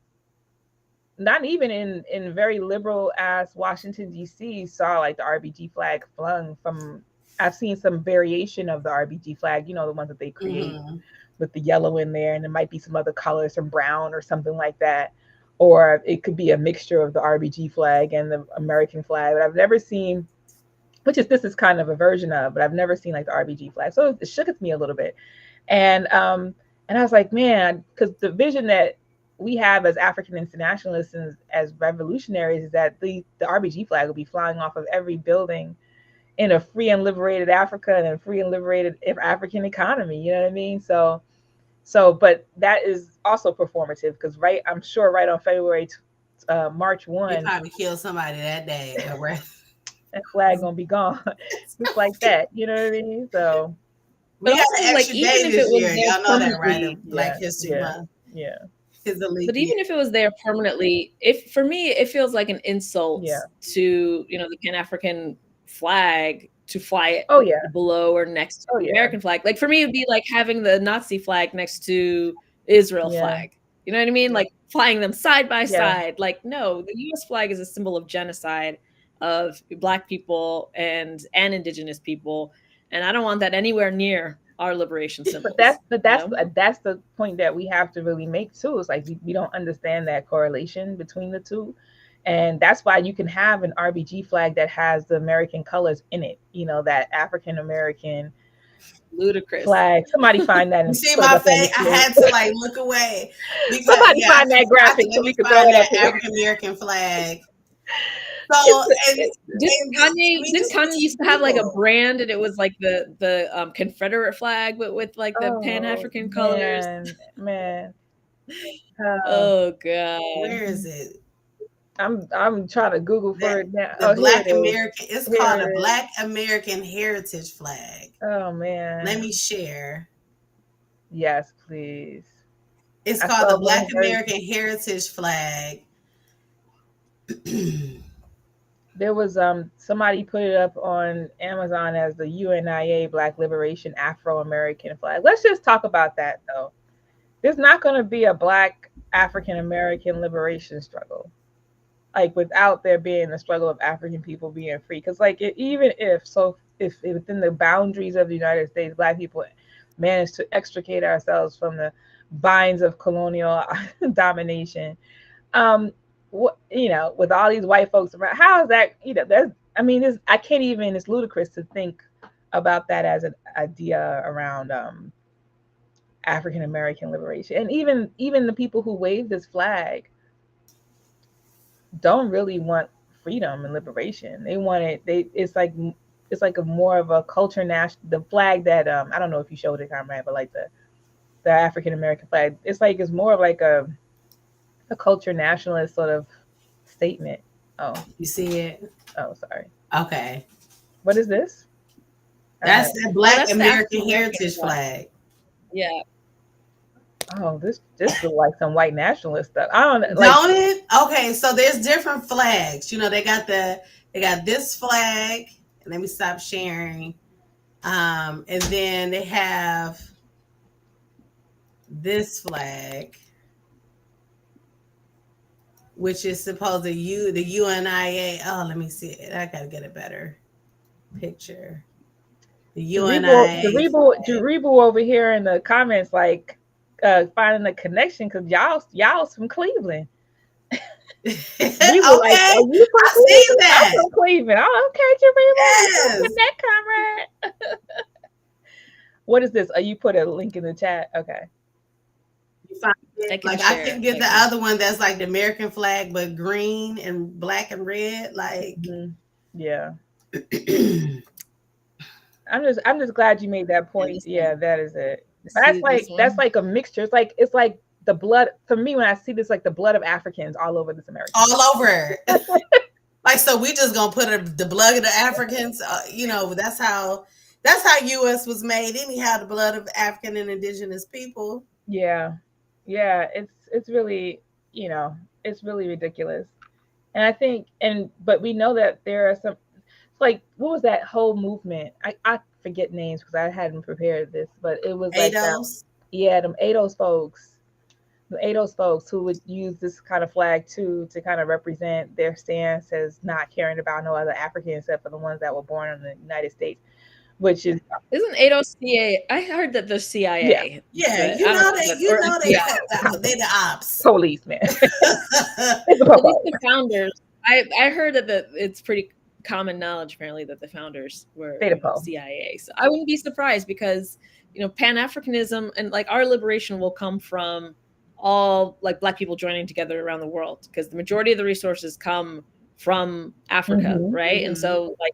not even in very liberal ass Washington D.C. saw like the RBG flag flung from. I've seen some variation of the RBG flag, you know, the ones that they create Mm-hmm. with the yellow in there, and there might be some other colors, some brown or something like that, or it could be a mixture of the RBG flag and the American flag. But I've never seen, this is kind of a version of, but I've never seen like the RBG flag, so it shook me a little bit, and I was like, man, because the vision that we have as African internationalists and as revolutionaries is that the RBG flag will be flying off of every building in a free and liberated Africa and a free and liberated African economy. You know what I mean? But that is also performative because I'm sure right on March You 1, probably killed somebody that day. that flag gonna be gone, just like that. You know what I mean? So, We But got also, an like, extra even day if it this was year. there Y'all know that, right? Of permanently, Black History Month yeah, is the leap but year. even if it was there permanently, if for me it feels like an insult yeah. to, you know, the Pan African flag to fly it Oh yeah, below or next to oh the yeah, American flag. Like for me, it'd be like having the Nazi flag next to Israel yeah, flag. You know what I mean? Like flying them side by yeah. side. Like no, the U.S. flag is a symbol of genocide of Black people and Indigenous people, and I don't want that anywhere near our liberation But symbols. You know? that's the point that we have to really make too. It's like we don't understand that correlation between the two. And that's why you can have an RBG flag that has the American colors in it, you know, that African American Ludicrous. flag. Somebody find that You and see put it my up on face? the I screen. had to like look away because Somebody yeah, find that I graphic said, so let we me can throw find it up that here. African American flag. It's So Didn't just Kanye these used to have like a people. brand and it was like the Confederate flag but with like the Pan Oh African colors? man. Uh, Oh god. Where is it? I'm trying to Google That for it now. the Oh, here it Black is. American. It's Here called it a is. Black American Heritage Flag. Oh Let man. me share. Yes, please. It's I called the saw Black one very. American Heritage Flag. There was somebody put it up on Amazon as the UNIA Black Liberation Afro American flag. Let's just talk about that though. There's not going to be a Black African American liberation struggle like without there being the struggle of African people being free. Because even if within the boundaries of the United States, Black people managed to extricate ourselves from the binds of colonial domination, with all these white folks around, how is that? I can't even. It's ludicrous to think about that as an idea around African American liberation, and even the people who wave this flag, don't really want freedom and liberation. They want it. It's like a more of a culture national. The flag that I don't know if you showed it, Comrade, but like the African American flag. It's more of like a culture nationalist sort of statement. Oh, You see it? oh, sorry. Okay. What is this? That's the Oh, Black that's the American African American Heritage flag. flag. Yeah. Oh, this look like some white nationalist stuff. I don't like. Don't it? Okay, so there's different flags. You know, they got this flag. Let me stop sharing. And then they have this flag, which is supposed to the UNIA. Oh, let me see it. I gotta get a better picture. The UNIA flag. Jaribu over here in the comments, like finding a connection because y'all from Cleveland. We were like, Okay, "Are you from I see Cleveland?" I'm that. from Cleveland. Oh, okay, Jaribu, we Yes. gonna connect, comrade. What is this? You put a link in the chat. Okay. You find it? Like I can get the other one that's like the American flag, but green and black and red. Like, yeah. I'm just glad you made that point. Yeah, that is it. That's like a mixture. It's like the blood for me when I see this, like the blood of Africans all over this America. All over. Like, so we just gonna put the blood of the Africans. You know, that's how U.S. was made. Anyhow, the blood of African and indigenous people. Yeah, yeah. It's really it's really ridiculous. And I think but we know that there are some like what was that whole movement? I forget names because I hadn't prepared this, but it was like them ADOS folks who would use this kind of flag too to kind of represent their stance as not caring about no other African except for the ones that were born in the United States, which isn't ADOS CIA? I heard that the CIA. Yeah, they they're the ops. Policemen. At least the founders. I heard that it's pretty common knowledge apparently that the founders were CIA. So I wouldn't be surprised because Pan-Africanism and like our liberation will come from all like Black people joining together around the world because the majority of the resources come from Africa, right? And so like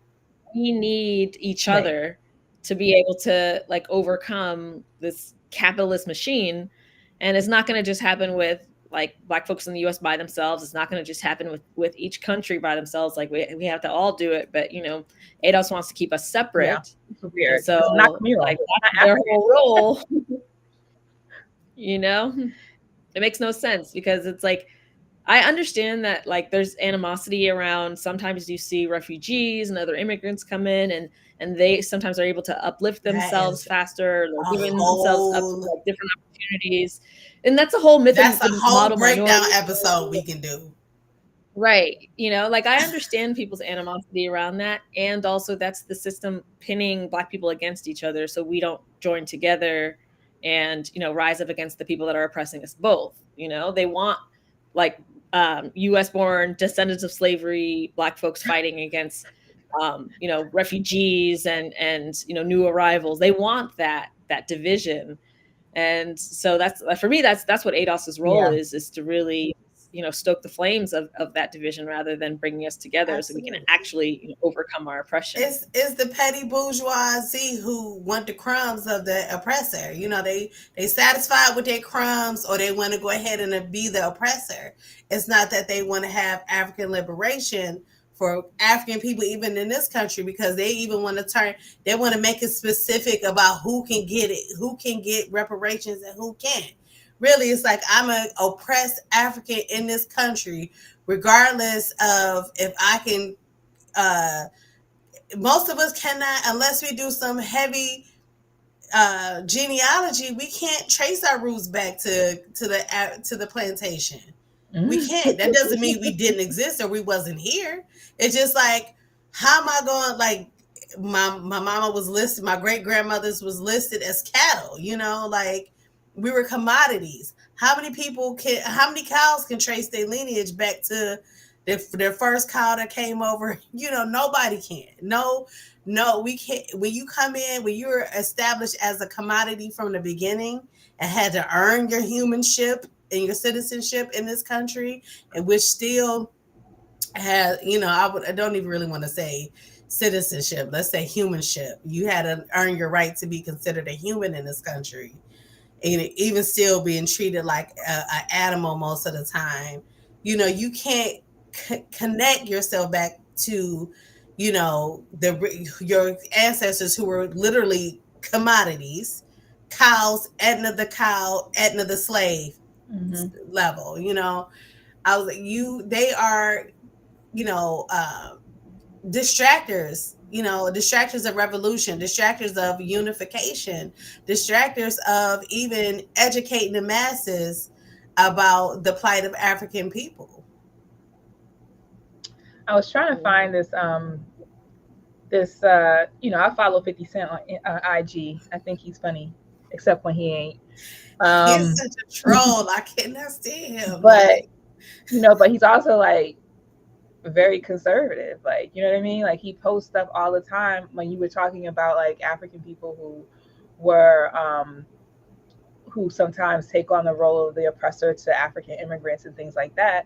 we need each other to be able to like overcome this capitalist machine, and it's not going to just happen with like Black folks in the US by themselves. It's not going to just happen with each country by themselves. Like we have to all do it, but ADOS wants to keep us separate. Yeah, it's weird. So it's not communal. Like that's their whole role. It makes no sense because it's like I understand that like there's animosity around. Sometimes you see refugees and other immigrants come in and they sometimes are able to uplift themselves faster. They're giving themselves up to like different opportunities. And that's a whole myth. That's a whole breakdown episode we can do. Right. Like I understand people's animosity around that. And also that's the system pinning Black people against each other. So we don't join together and, rise up against the people that are oppressing us both. They want like US born descendants of slavery, Black folks fighting against, refugees and new arrivals. They want that division. And so that's for me, that's what ADOS's role is to really, stoke the flames of that division rather than bringing us together. Absolutely. So we can actually overcome our oppression. It's the petty bourgeoisie who want the crumbs of the oppressor. They satisfied with their crumbs or they want to go ahead and be the oppressor. It's not that they want to have African liberation for African people, even in this country, because they even want to make it specific about who can get it, who can get reparations and who can't. Really, it's like I'm an oppressed African in this country, regardless of if I can. Most of us cannot, unless we do some heavy genealogy. We can't trace our roots back to the plantation. We can't. That doesn't mean we didn't exist or we wasn't here. It's just like, how am I going? Like, my mama was listed, my great grandmother's was listed as cattle. Like we were commodities. How many cows can trace their lineage back to their first cow that came over? Nobody can. No, we can't. When you come in, when you're established as a commodity from the beginning and had to earn your humanship and your citizenship in this country, and which still had, I don't even really want to say citizenship. Let's say humanship. You had to earn your right to be considered a human in this country, and even still being treated like a animal most of the time. You can't connect yourself back to, your ancestors who were literally commodities, cows, Etna the cow, Etna the slave level. I was like, they are, you know, uh, distractors, distractors of revolution, distractors of unification, distractors of even educating the masses about the plight of African people. I was trying to find this I follow 50 Cent on IG. I think he's funny, except when he ain't. He's Um, such a troll. I cannot stand him. but but he's also like very conservative. Like, you know what I mean? Like, he posts stuff all the time when you were talking about like African people who were who sometimes take on the role of the oppressor to African immigrants and things like that.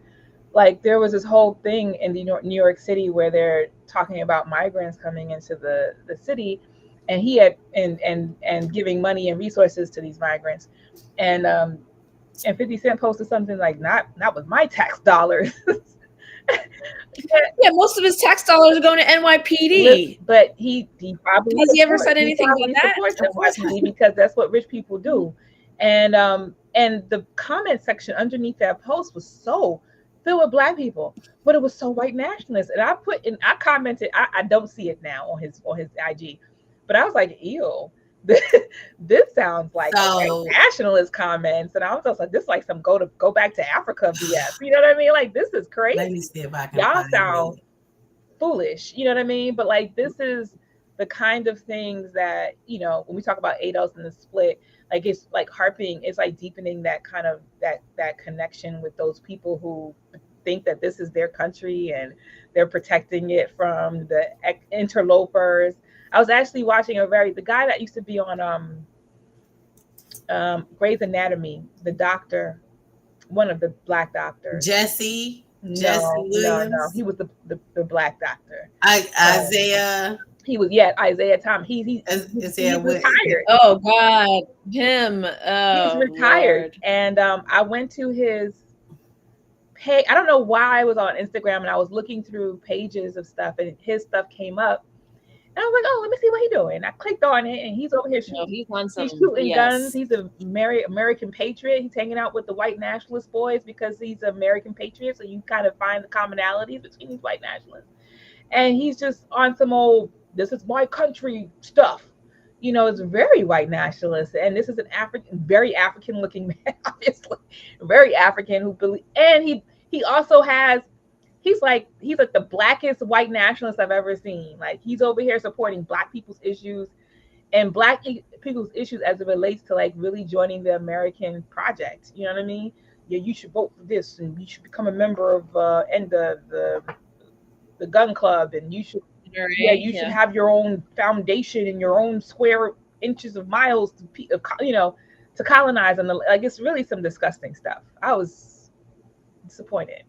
Like, there was this whole thing in New York City where they're talking about migrants coming into the city, and he had and giving money and resources to these migrants, and 50 Cent posted something like, not with my tax dollars. Yeah, most of his tax dollars are going to NYPD. But he probably has he ever said anything about that? NYPD because that's what rich people do. And the comment section underneath that post was so filled with Black people, but it was so white nationalist. And I commented, I don't see it now on his IG, but I was like, ew. This sounds like nationalist comments, and I was just like, this is like some go back to Africa BS. You know what I mean? Like, this is crazy. Let me see if I can Y'all sound foolish. You know what I mean? But like, this is the kind of things that, when we talk about ADOS and the split, like, it's like it's like deepening that kind of that connection with those people who think that this is their country and they're protecting it from the interlopers. I was actually watching the guy that used to be on Grey's Anatomy, the doctor, one of the Black doctors. Jesse Williams. No, he was the Black doctor. Isaiah. He was Isaiah Thomas. He's retired. Oh God, him. Oh, he's retired. Lord. And I went to his page. I don't know why I was on Instagram and I was looking through pages of stuff and his stuff came up. And I was like, oh, let me see what he's doing. I clicked on it, and he's over here shooting. He's shooting guns. He's a American patriot. He's hanging out with the white nationalist boys because he's an American patriot. So you kind of find the commonalities between these white nationalists. And he's just on some old, this is my country stuff. It's very white nationalist. And this is an very African-looking man, obviously. Very African who believes. And he also has, he's like the blackest white nationalist I've ever seen. Like, he's over here supporting Black people's issues and Black people's issues as it relates to like really joining the American project. You know what I mean? Yeah, you should vote for this, and you should become a member of the gun club, and you should should have your own foundation and your own square inches of miles to colonize. And like, it's really some disgusting stuff. I was disappointed.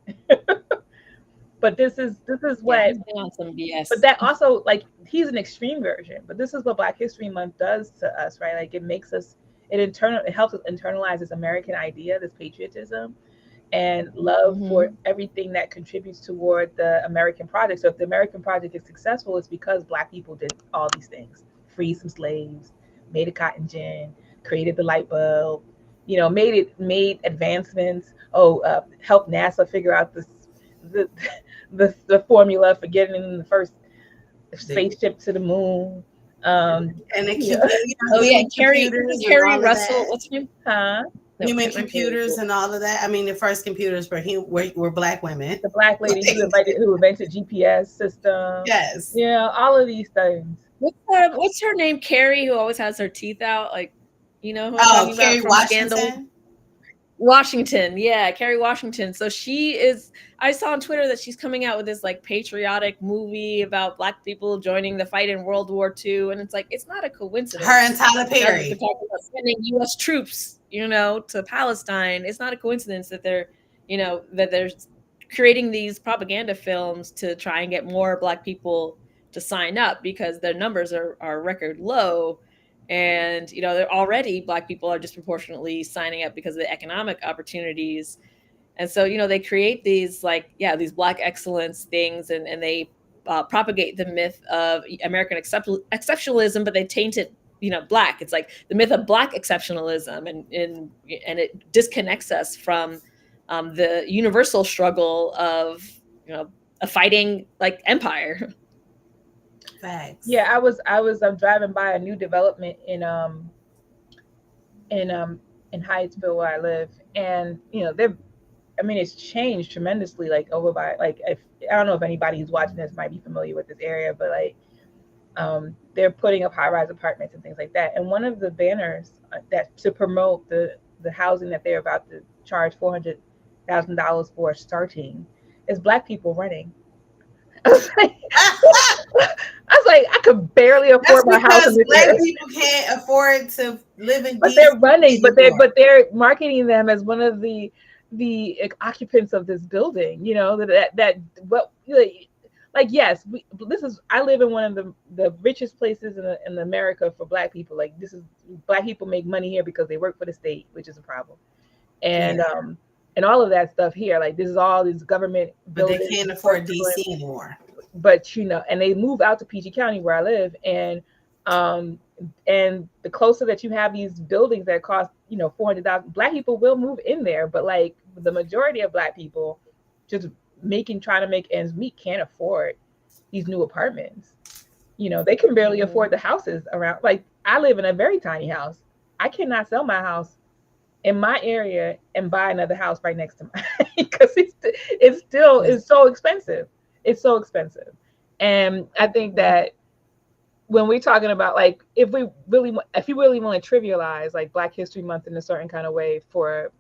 But this is what some BS. But that also, like, he's an extreme version. But this is what Black History Month does to us, right? Like, it makes us it helps us internalize this American idea, this patriotism and love for everything that contributes toward the American project. So if the American project is successful, it's because Black people did all these things: freed some slaves, made a cotton gin, created the light bulb, made advancements. Helped NASA figure out the formula for getting the first spaceship to the moon. Kerry Russell. What's her name? Human computers and all of that. I mean, the first computers were Black women. The Black lady who invented GPS system. Yes. Yeah, all of these things. What's her name? Carrie, who always has her teeth out, like, who I'm talking Kerry about from Washington. Scandal. Washington, yeah, Kerry Washington. So I saw on Twitter that she's coming out with this like patriotic movie about Black people joining the fight in World War II, and it's like, it's not a coincidence. Her and Tyler Perry talking about sending U.S. troops, to Palestine. It's not a coincidence that they're creating these propaganda films to try and get more Black people to sign up because their numbers are record low. And, they're already Black people are disproportionately signing up because of the economic opportunities. And so, they create these these Black excellence things, and they propagate the myth of American exceptionalism, but they taint it, Black. It's like the myth of Black exceptionalism, and it disconnects us from the universal struggle of, a fighting empire. Facts. Yeah, I was driving by a new development in Hyattsville where I live, and it's changed tremendously. Like over by if I don't know if anybody who's watching this might be familiar with this area, but they're putting up high-rise apartments and things like that. And one of the banners that to promote the housing that they're about to charge $400,000 for starting is Black people renting. I was like, I could barely afford my house. Black people can't afford to live in. But they're running, but they're marketing them as one of the occupants of this building. Yes, I live in one of the richest places in America for Black people. Like, this is Black people make money here because they work for the state, which is a problem. And and all of that stuff here, like this is all these government buildings. But they can't afford DC anymore. But and they move out to PG County where I live, and the closer that you have these buildings that cost $400,000, Black people will move in there. But like the majority of Black people, just trying to make ends meet, can't afford these new apartments. They can barely afford the houses around. Like, I live in a very tiny house. I cannot sell my house in my area and buy another house right next to mine because it's so expensive. It's so expensive. And I think that when we're talking about if you really want to trivialize like Black History Month in a certain kind of way for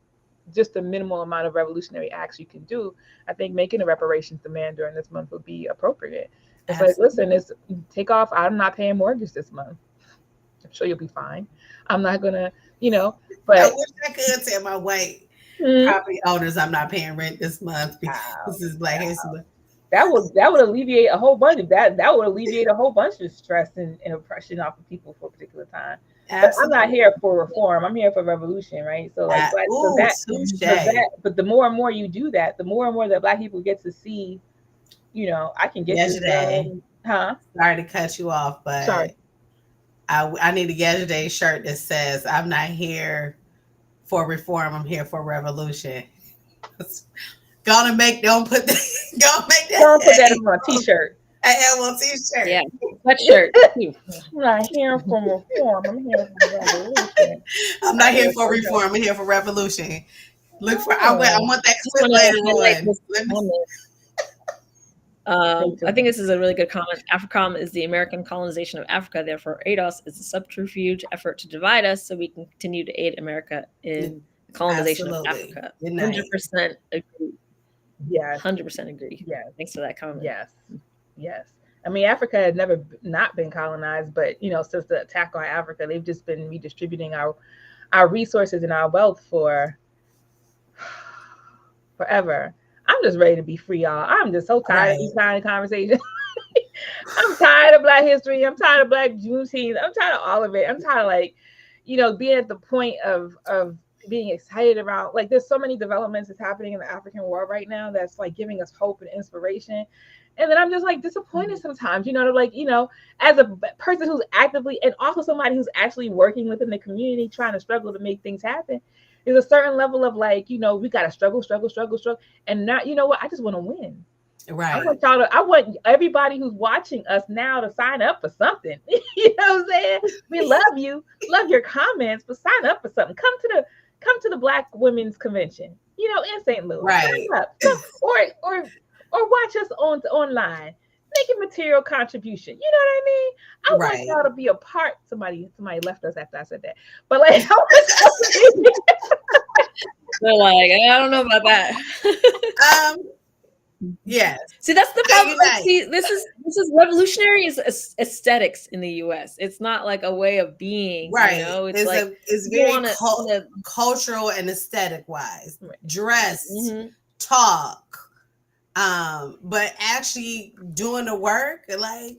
just the minimal amount of revolutionary acts you can do, I think making a reparations demand during this month would be appropriate. It's Absolutely. Like, listen, take off. I'm not paying mortgage this month. I'm sure you'll be fine. I'm not gonna, but I wish I could tell my white property owners I'm not paying rent this month because this is Black History Month. That would alleviate a whole bunch of that would alleviate a whole bunch of stress and oppression off of people for a particular time. But I'm not here for reform. I'm here for revolution, right? So but the more and more you do that, the more and more that Black people get to see, I can get yesterday. Sorry to cut you off, but sorry. I need a Yejide shirt that says I'm not here for reform, I'm here for revolution. Don't put that on a t-shirt. I have on t-shirt. Yeah, sweatshirt. I'm not here for reform. I'm here for revolution. I'm not here for reform. I'm here for revolution. Look for. I want that clip later on. I think this is a really good comment. AFRICOM is the American colonization of Africa. Therefore, ADOS is a subterfuge effort to divide us so we can continue to aid America in the colonization of Africa. 100% agree. Yeah, 100% agree. Yeah, thanks for that comment. Yes. I mean, Africa had never not been colonized, but since the attack on Africa, they've just been redistributing our resources and our wealth for forever. I'm just ready to be free, y'all. I'm just so tired of these kind of conversations. I'm tired of Black history. I'm tired of Black Juneteenth. I'm tired of all of it. I'm tired of being at the point of being excited about there's so many developments that's happening in the African world right now that's giving us hope and inspiration. And then I'm just disappointed sometimes, as a person who's actively and also somebody who's actually working within the community, trying to struggle to make things happen. There's a certain level of we got to struggle. And not, I just want to win. Right. I want everybody who's watching us now to sign up for something. You know what I'm saying? We love you, love your comments, but sign up for something. Come to the Black Women's Convention, in St. Louis. Right. Sign up. Or watch us online. Make a material contribution. You know what I mean? I want y'all to be a part. Somebody left us after I said that. But they're like, I don't know about that. Yes. See, that's the problem. See, this is revolutionary is aesthetics in the U.S. It's not like a way of being, right? It's it's very cultural and aesthetic wise. Dress, talk, But actually doing the work, like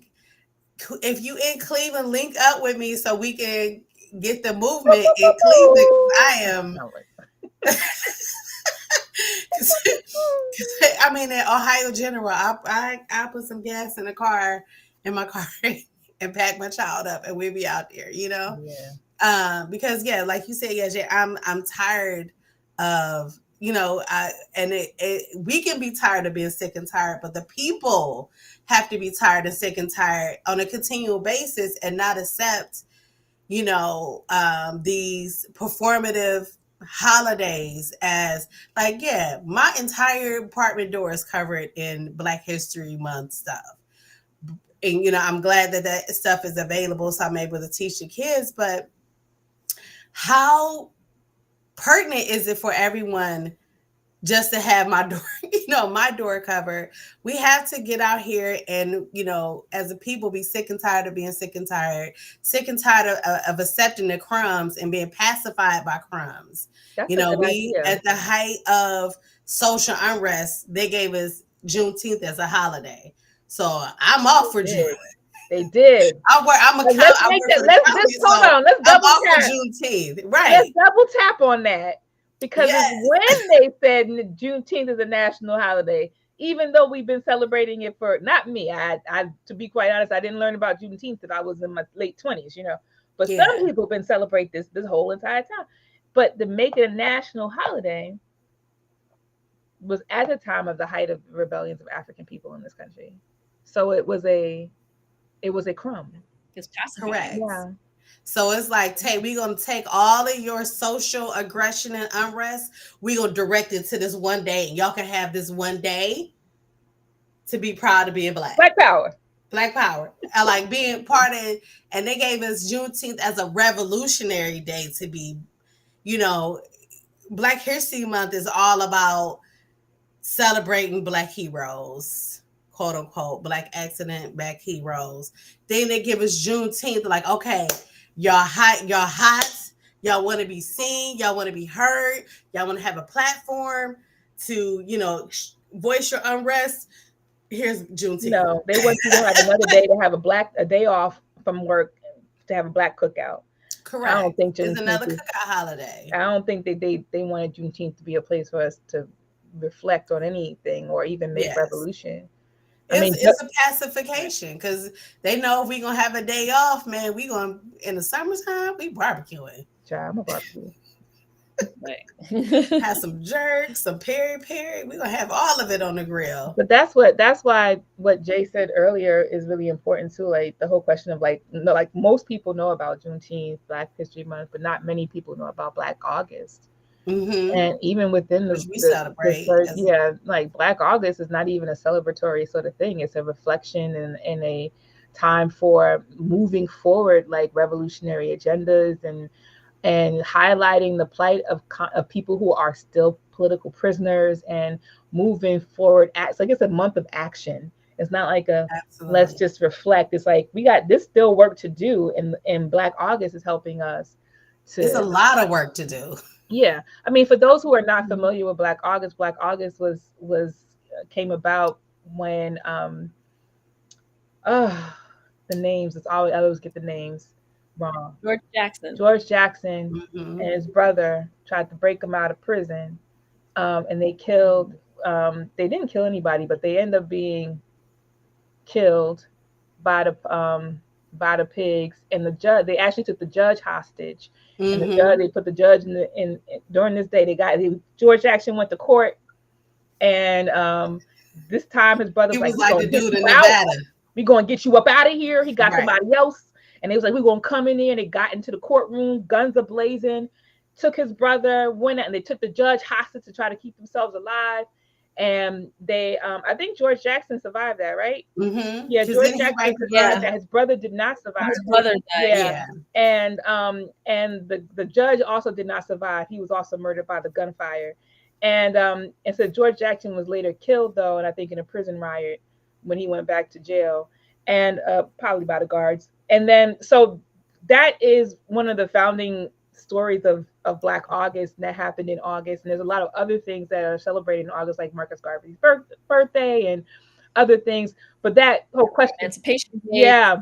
if you in Cleveland, link up with me so we can get the movement in Cleveland. 'Cause I am, cause, I mean, in Ohio General, I put some gas in the car, in my car, and pack my child up, and we'll be out there, you know. Yeah. Because yeah, like you said, yeah, Jay, I'm tired of, you know, we can be tired of being sick and tired, but the people have to be tired and sick and tired on a continual basis and not accept, you know, these performative holidays as like, yeah, my entire apartment door is covered in Black History Month stuff. And, you know, I'm glad that that stuff is available so I'm able to teach the kids, but how pertinent is it for everyone just to have my door, you know, my door covered? We have to get out here and, you know, as a people, be sick and tired of being sick and tired of accepting the crumbs and being pacified by crumbs. That's You a know, good we, idea. at the height of social unrest, they gave us Juneteenth as a holiday. So I'm off for June. They did. I work for the Let's county, hold so on. Let's I'm double off for tap. Juneteenth. Let's Right. double tap on that because Yes. it's when they said Juneteenth is a national holiday, even though we've been celebrating it for not me. I to be quite honest, I didn't learn about Juneteenth until I was in my late 20s, you know. But Yeah. some people have been celebrating this whole entire time. But to make it a national holiday was at the time of the height of rebellions of African people in this country. So it was a crumb. It's pacifying. Correct. Yeah. So it's like, we're gonna take all of your social aggression and unrest, we're gonna direct it to this one day, and y'all can have this one day to be proud of being Black. Black power. Black power. I like being part of, and they gave us Juneteenth as a revolutionary day to be, you know, Black History Month is all about celebrating Black heroes, quote unquote, Black accident Black heroes. Then they give us Juneteenth, like, okay, y'all hot, y'all want to be seen, y'all want to be heard, y'all want to have a platform to, you know, voice your unrest. Here's Juneteenth. No, they want you to have another day to have a day off from work to have a Black cookout. Correct. I don't think it's another cookout holiday. I don't think they wanted Juneteenth to be a place for us to reflect on anything or even make revolution. It's a pacification because they know if we're gonna have a day off, man, we gonna in the summertime we barbecuing. Child, I'm a barbecue. Have some jerk, some peri. We're gonna have all of it on the grill. But that's why what Jay said earlier is really important too. Like the whole question of like most people know about Juneteenth, Black History Month, but not many people know about Black August. Mm-hmm. And even within we celebrate, like Black August is not even a celebratory sort of thing. It's a reflection and a time for moving forward, like revolutionary agendas and highlighting the plight of people who are still political prisoners and moving forward. It's like it's a month of action. It's not like let's just reflect. It's like we got this still work to do, and Black August is helping us. There's a lot of work to do. Yeah, I mean, for those who are not familiar with Black August was came about when the names. I always get the names wrong. George Jackson and his brother tried to break him out of prison, and they killed. They didn't kill anybody, but they end up being killed by the pigs. And the judge. They actually took the judge hostage. And the judge, they put the judge in during this day. George Jackson went to court, and this time his brother was like the dude in Nevada. We're gonna get you up out of here. He got somebody else. And they was like, we're going to come in there. And they got into the courtroom, guns are blazing, took his brother, went out, and they took the judge hostage to try to keep themselves alive. And they, I think George Jackson survived that, right? Mm-hmm. Yeah, George Jackson survived that. His brother did not survive. His brother died. Yeah. And the judge also did not survive. He was also murdered by the gunfire. And so George Jackson was later killed, though, and I think in a prison riot when he went back to jail, and probably by the guards. And then, so that is one of the founding stories of Black August that happened in August. And there's a lot of other things that are celebrated in August, like Marcus Garvey's birthday and other things. But that whole question, Emancipation Day. yeah,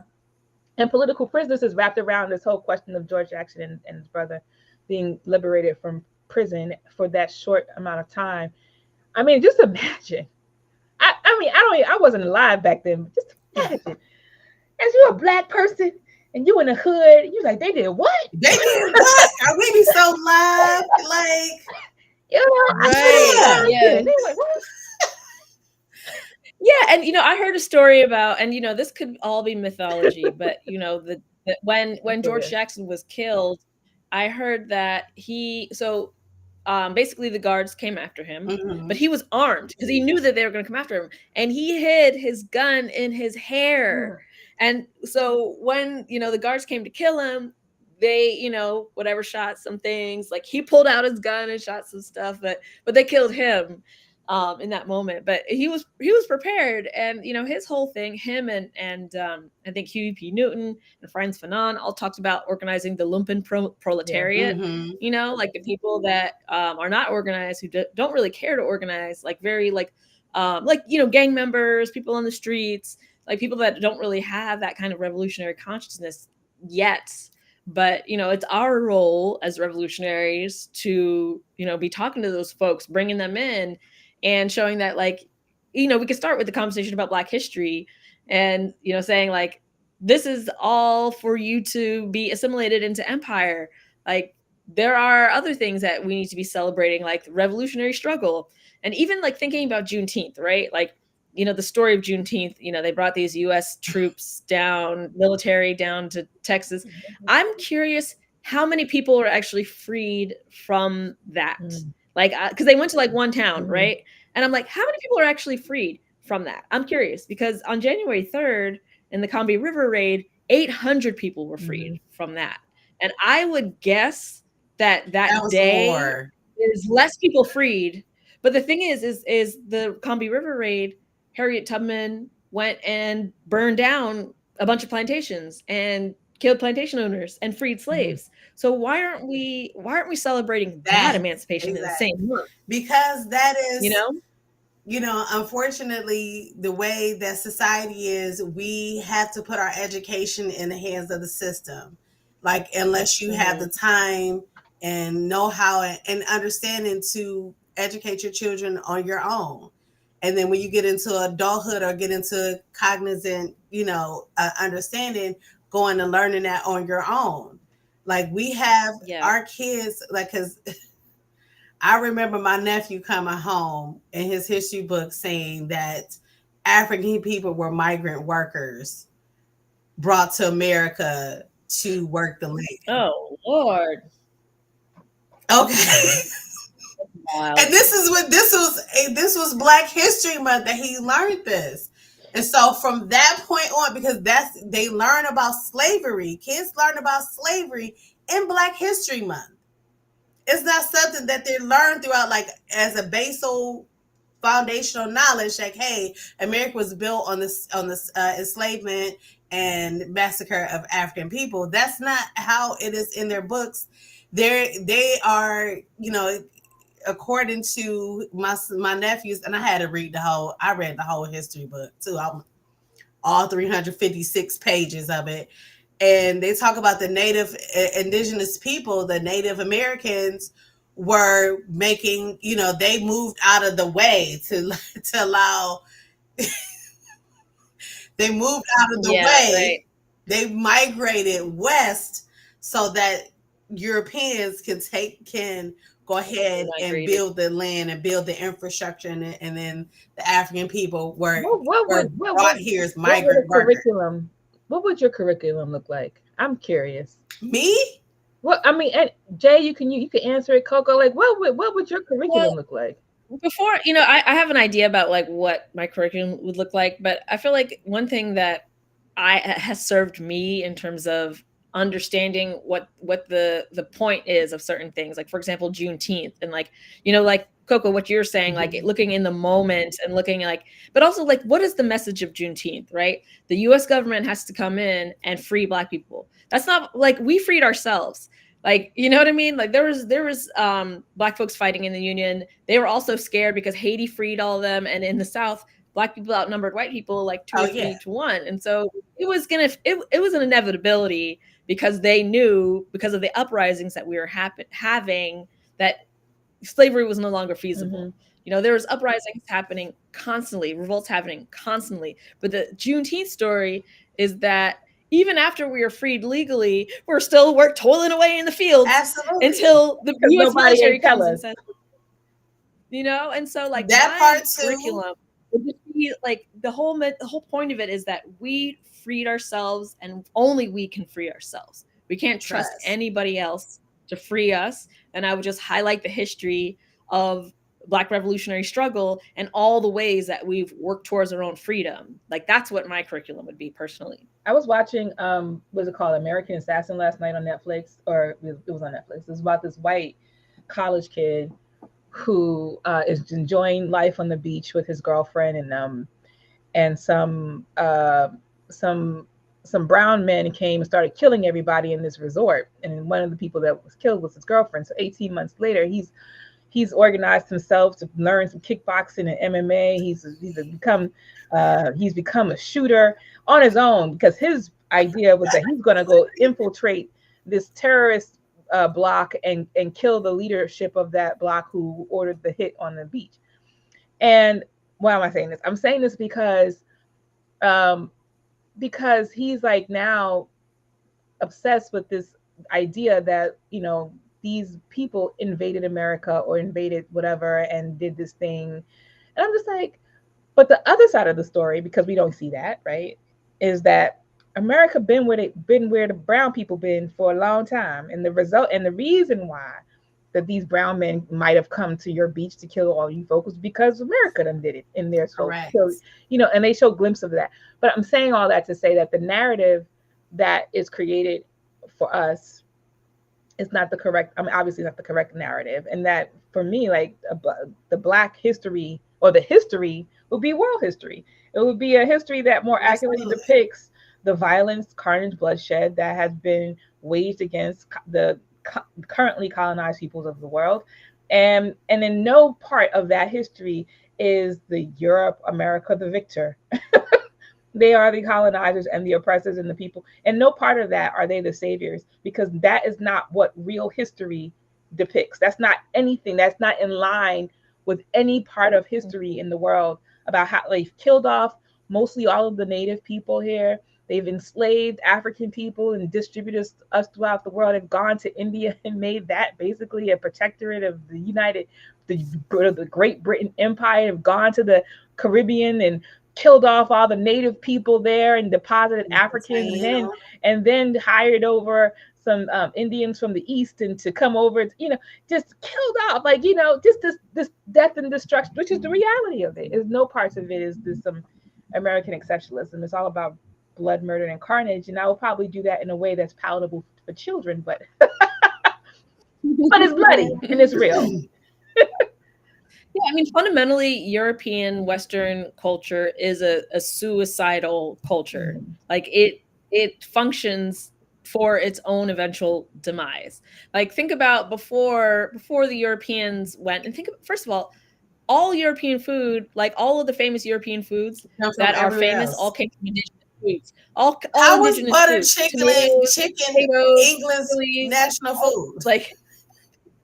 and political prisoners is wrapped around this whole question of George Jackson and his brother being liberated from prison for that short amount of time. I mean, just imagine. I wasn't alive back then, but just imagine, as you're a Black person and you in the hood, you like, they did what? They did what? Are we be so live? Like, you know, right. Yeah. They like, what? Yeah, and I heard a story about, and this could all be mythology, but when George Jackson was killed, I heard that basically the guards came after him, but he was armed because he knew that they were going to come after him, and he hid his gun in his hair. And so when the guards came to kill him, they whatever shot some things, like he pulled out his gun and shot some stuff, but they killed him in that moment. But he was prepared, and his whole thing, him and I think Huey P. Newton and Frantz Fanon all talked about organizing the lumpen proletariat. Like the people that are not organized, who don't really care to organize, like very gang members, people on the streets, like people that don't really have that kind of revolutionary consciousness yet. But it's our role as revolutionaries to be talking to those folks, bringing them in, and showing that, like, we can start with the conversation about Black history and, saying, like, this is all for you to be assimilated into empire. Like, there are other things that we need to be celebrating, like the revolutionary struggle. And even like thinking about Juneteenth, right? Like, the story of Juneteenth, they brought these U.S. troops military down to Texas. I'm curious how many people were actually freed from that. Like, because they went to like one town, right? And I'm like, how many people are actually freed from that? I'm curious, because on January 3rd in the Combahee River raid, 800 people were freed from that. And I would guess that day is less people freed. But the thing is the Combahee River raid, Harriet Tubman went and burned down a bunch of plantations and killed plantation owners and freed slaves. So why aren't we celebrating that emancipation in the same month? Because that is, unfortunately, the way that society is, we have to put our education in the hands of the system. Like, unless you have the time and know-how and understanding to educate your children on your own. And then when you get into adulthood or get into cognizant, understanding, going and learning that on your own. Like, we have our kids, like, because I remember my nephew coming home in his history book saying that African people were migrant workers brought to America to work the land. Oh, Lord. Okay. Wow. And this was Black History Month that he learned this. And so from that point on, because they learn about slavery, kids learn about slavery in Black History Month. It's not something that they learn throughout, like, as a basal foundational knowledge, like, hey, America was built on this enslavement and massacre of African people. That's not how it is in their books. They are, according to my nephews, and I read the whole history book too. All 356 pages of it. And they talk about the native indigenous people, the Native Americans were making, they moved out of the way to allow, they moved out of the way. Right. They migrated west so that Europeans can go ahead and build the land and build the infrastructure, and then the African people were brought here as migrant workers. What would your curriculum look like? I'm curious. Me? Well, I mean, and Jay, you can answer it, Koko. Like, what would your curriculum look like? Before, I have an idea about like what my curriculum would look like, but I feel like one thing that has served me in terms of understanding what the point is of certain things, like for example Juneteenth, and like like Koko, what you're saying, like looking in the moment and looking like, but also like, what is the message of Juneteenth, right? The U.S. government has to come in and free Black people. That's not like we freed ourselves. Like, you know what I mean? Like there was black folks fighting in the Union. They were also scared because Haiti freed all of them, and in the South, black people outnumbered white people like two Oh or yeah. three to one. And so it was an inevitability because they knew, because of the uprisings that we were having, that slavery was no longer feasible. Mhm. You know, there was uprisings happening constantly, revolts happening constantly. But the Juneteenth story is that even after we were freed legally, we're still toiling away in the fields Absolutely. until the Because U.S. nobody military ain't tell comes and us. says, you know. And so, like, That my part too. curriculum would just be like the whole point of it is that we freed ourselves, and only we can free ourselves. We can't trust Trust. anybody else to free us. And I would just highlight the history of Black revolutionary struggle and all the ways that we've worked towards our own freedom. Like, that's what my curriculum would be personally. I was watching what's it called, American Assassin last night on Netflix, or it was on Netflix. It was about this white college kid who is enjoying life on the beach with his girlfriend, and some some brown men came and started killing everybody in this resort. And one of the people that was killed was his girlfriend. So 18 months later, he's organized himself to learn some kickboxing and MMA. He's become a shooter on his own, because his idea was that he's going to go infiltrate this terrorist block and kill the leadership of that block who ordered the hit on the beach. And why am I saying this? I'm saying this um, because he's like now obsessed with this idea that, these people invaded America or invaded whatever and did this thing. And I'm just like, but the other side of the story, because we don't see that, right, is that America been where the brown people been for a long time. And the result and the reason why that these brown men might have come to your beach to kill all you folks because America done did it in their show. Correct. So, and they show glimpses of that. But I'm saying all that to say that the narrative that is created for us is not the correct, I mean, obviously not the correct narrative. And that for me, like the Black history, or the history, would be world history. It would be a history that more accurately Absolutely. depicts the violence, carnage, bloodshed that has been waged against the currently colonized peoples of the world. And in no part of that history is the Europe, America, the victor. They are the colonizers and the oppressors and the people. And no part of that are they the saviors, because that is not what real history depicts. That's not anything. That's not in line with any part of history in the world about how they've killed off mostly all of the native people here. They've enslaved African people and distributed us throughout the world. Have gone to India and made that basically a protectorate of the Great Britain Empire. Have gone to the Caribbean and killed off all the native people there and deposited Africans, and then hired over some Indians from the East and to come over, just killed off, like, just this death and destruction, which is the reality of it. Is no parts of it is this some American exceptionalism. It's all about blood, murder, and carnage. And I will probably do that in a way that's palatable for children, but it's bloody and it's real. Yeah, I mean, fundamentally, European Western culture is a suicidal culture. Mhm. Like, it functions for its own eventual demise. Like, think about before the Europeans went, and think of, first of all European food, like all of the famous European foods Come from that are everywhere famous, all else. came from indigenous foods. All How was indigenous butter foods. Tomatoes, chicken potatoes, England's chilies, national food? like,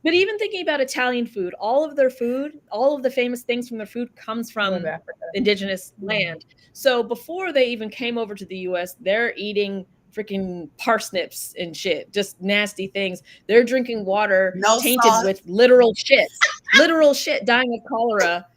but even thinking about Italian food, all of their food, all of the famous things from their food comes North from Africa. indigenous land. So before they even came over to the US, they're eating freaking parsnips and shit, just nasty things. They're drinking water No tainted salt. with literal shit, dying of cholera.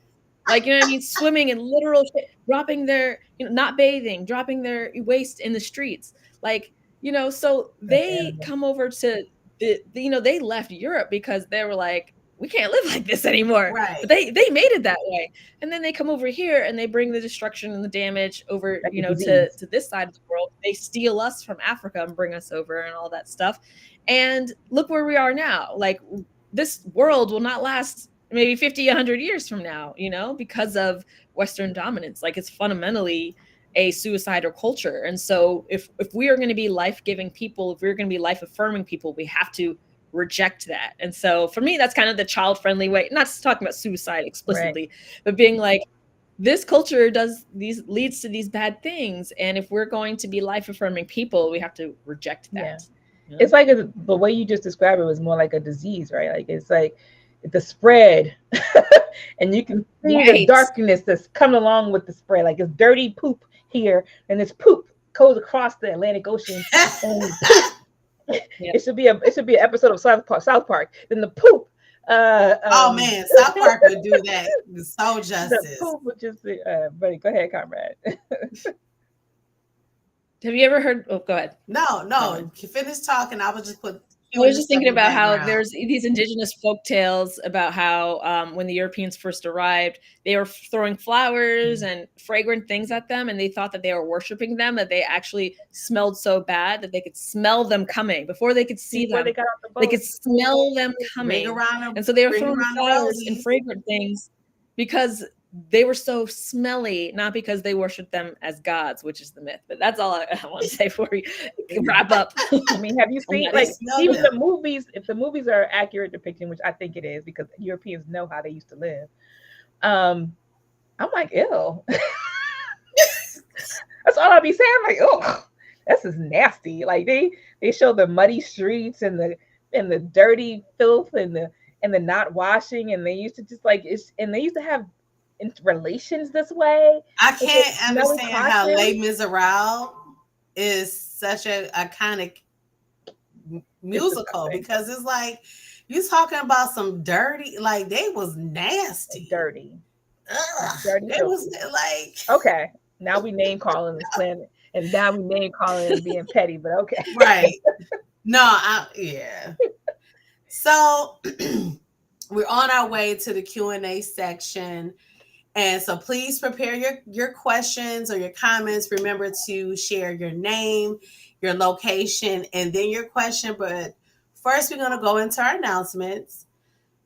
Like, you know what I mean? Swimming in literal shit, dropping their, not bathing, dropping their waste in the streets. Like, so That's they animal. come over to they left Europe because they were like, we can't live like this anymore. Right. But they made it that way. And then they come over here and they bring the destruction and the damage over, Like a to disease. this side of the world. They steal us from Africa and bring us over and all that stuff. And look where we are now. Like, this world will not last maybe 50, 100 years from now, because of Western dominance. Like, it's fundamentally a suicidal culture. And so if we are going to be life-giving people, if we're going to be life-affirming people, we have to reject that. And so for me, that's kind of the child-friendly way, not talking about suicide explicitly, but being like, this culture leads to these bad things. And if we're going to be life-affirming people, we have to reject that. Yeah. You know? It's like the way you just described it was more like a disease, right? Like it's like the spread and you can see the darkness that's coming along with the spread. Like it's dirty poop here and this poop goes across the Atlantic Ocean and poop. It should be an episode of South Park. Then the poop. Oh man, South Park would do that. So justice. The poop would just be. Buddy, go ahead, comrade. Have you ever heard? Oh, go ahead. No. Finish talking. I was just put. I was just thinking about how there's these indigenous folk tales about how when the Europeans first arrived, they were throwing flowers and fragrant things at them, and they thought that they were worshiping them, that they actually smelled so bad that they could smell them coming before they could see them. They could smell them coming. And so they were throwing flowers and fragrant things because they were so smelly, not because they worshiped them as gods, which is the myth. But that's all I want to say before we wrap up. I mean, have you seen even the movies? If the movies are accurate depiction, which I think it is, because Europeans know how they used to live. I'm like, ew. That's all I'll be saying. I'm like, oh, this is nasty. Like they show the muddy streets and the dirty filth and the not washing, and they used to just and they used to have relations this way. I can't understand how Les Miserables is such a iconic musical because it's like you talking about some dirty, like they was nasty, dirty. Dirty. It was like okay. Now we name calling this planet, and now we name calling it being petty. But okay, right? Yeah. So we're on our way to the Q&A section. And so please prepare your questions or your comments. Remember to share your name, your location, and then your question. But first, we're going to go into our announcements.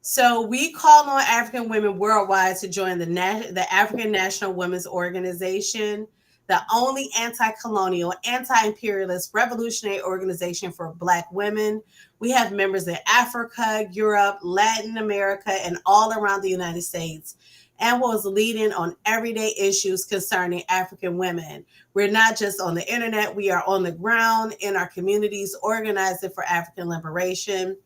So we call on African women worldwide to join the African National Women's Organization, the only anti-colonial, anti-imperialist revolutionary organization for Black women. We have members in Africa, Europe, Latin America, and all around the United States. And was leading on everyday issues concerning African women. We're not just on the internet, we are on the ground in our communities organizing for African liberation.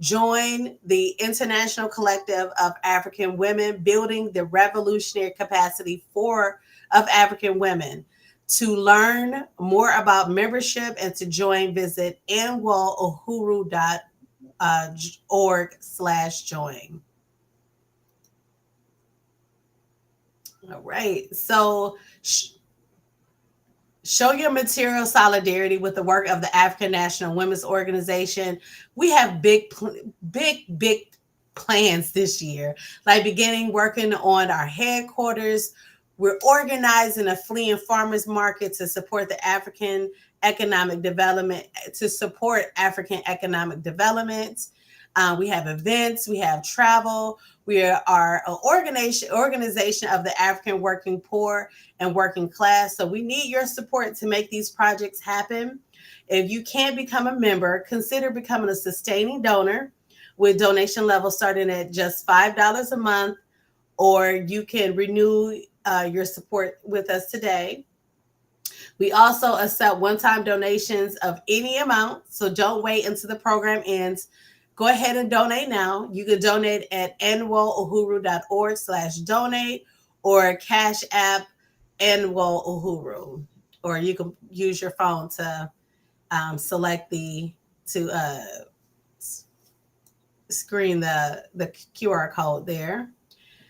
Join the International Collective of African Women, building the revolutionary capacity of African women. To learn more about membership and to join, visit anwolohuru.org/join. All right. So show your material solidarity with the work of the African National Women's Organization. We have big plans this year, like beginning working on our headquarters. We're organizing a flea and farmers market to support the African economic development, We have events, we have travel. We are an organization of the African working poor and working class. So we need your support to make these projects happen. If you can't become a member, consider becoming a sustaining donor with donation levels starting at just $5 a month, or you can renew your support with us today. We also accept one-time donations of any amount, so don't wait until the program ends. Go ahead and donate now. You can donate at anwolohuru.org/donate or Cash App AnwoOhuru. Or you can use your phone to select screen the QR code there.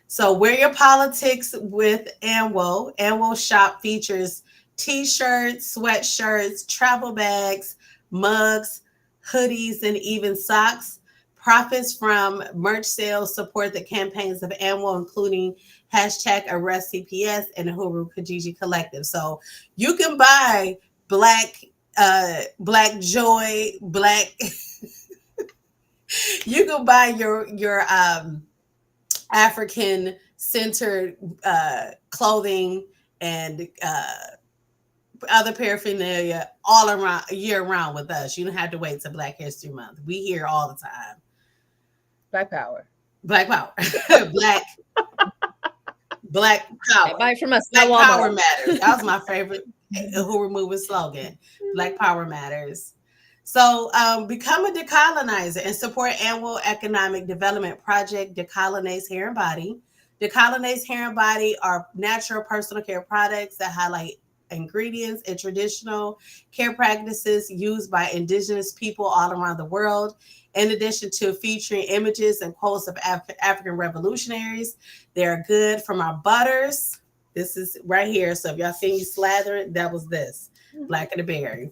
So wear your politics with Anwo. Anwo shop features T-shirts, sweatshirts, travel bags, mugs, hoodies, and even socks. Profits from merch sales support the campaigns of Anwo, including #ArrestCPS and Uhuru Kijiji Collective. So you can buy Black Joy, Black. You can buy your African centered clothing and other paraphernalia all around year round with us. You don't have to wait till Black History Month. We here all the time. Black power. Black power. black Black Yeah, power. buy it from us at Black power Walmart. matters. That was my favorite Who Removing slogan. Black power matters. So become a decolonizer and support annual economic development project Decolonize Hair and Body. Decolonize Hair and Body are natural personal care products that highlight ingredients and traditional care practices used by indigenous people all around the world. In addition to featuring images and quotes of African revolutionaries, they are good from our butters. This is right here. So if y'all see me slathering, that was this Black of the Berry.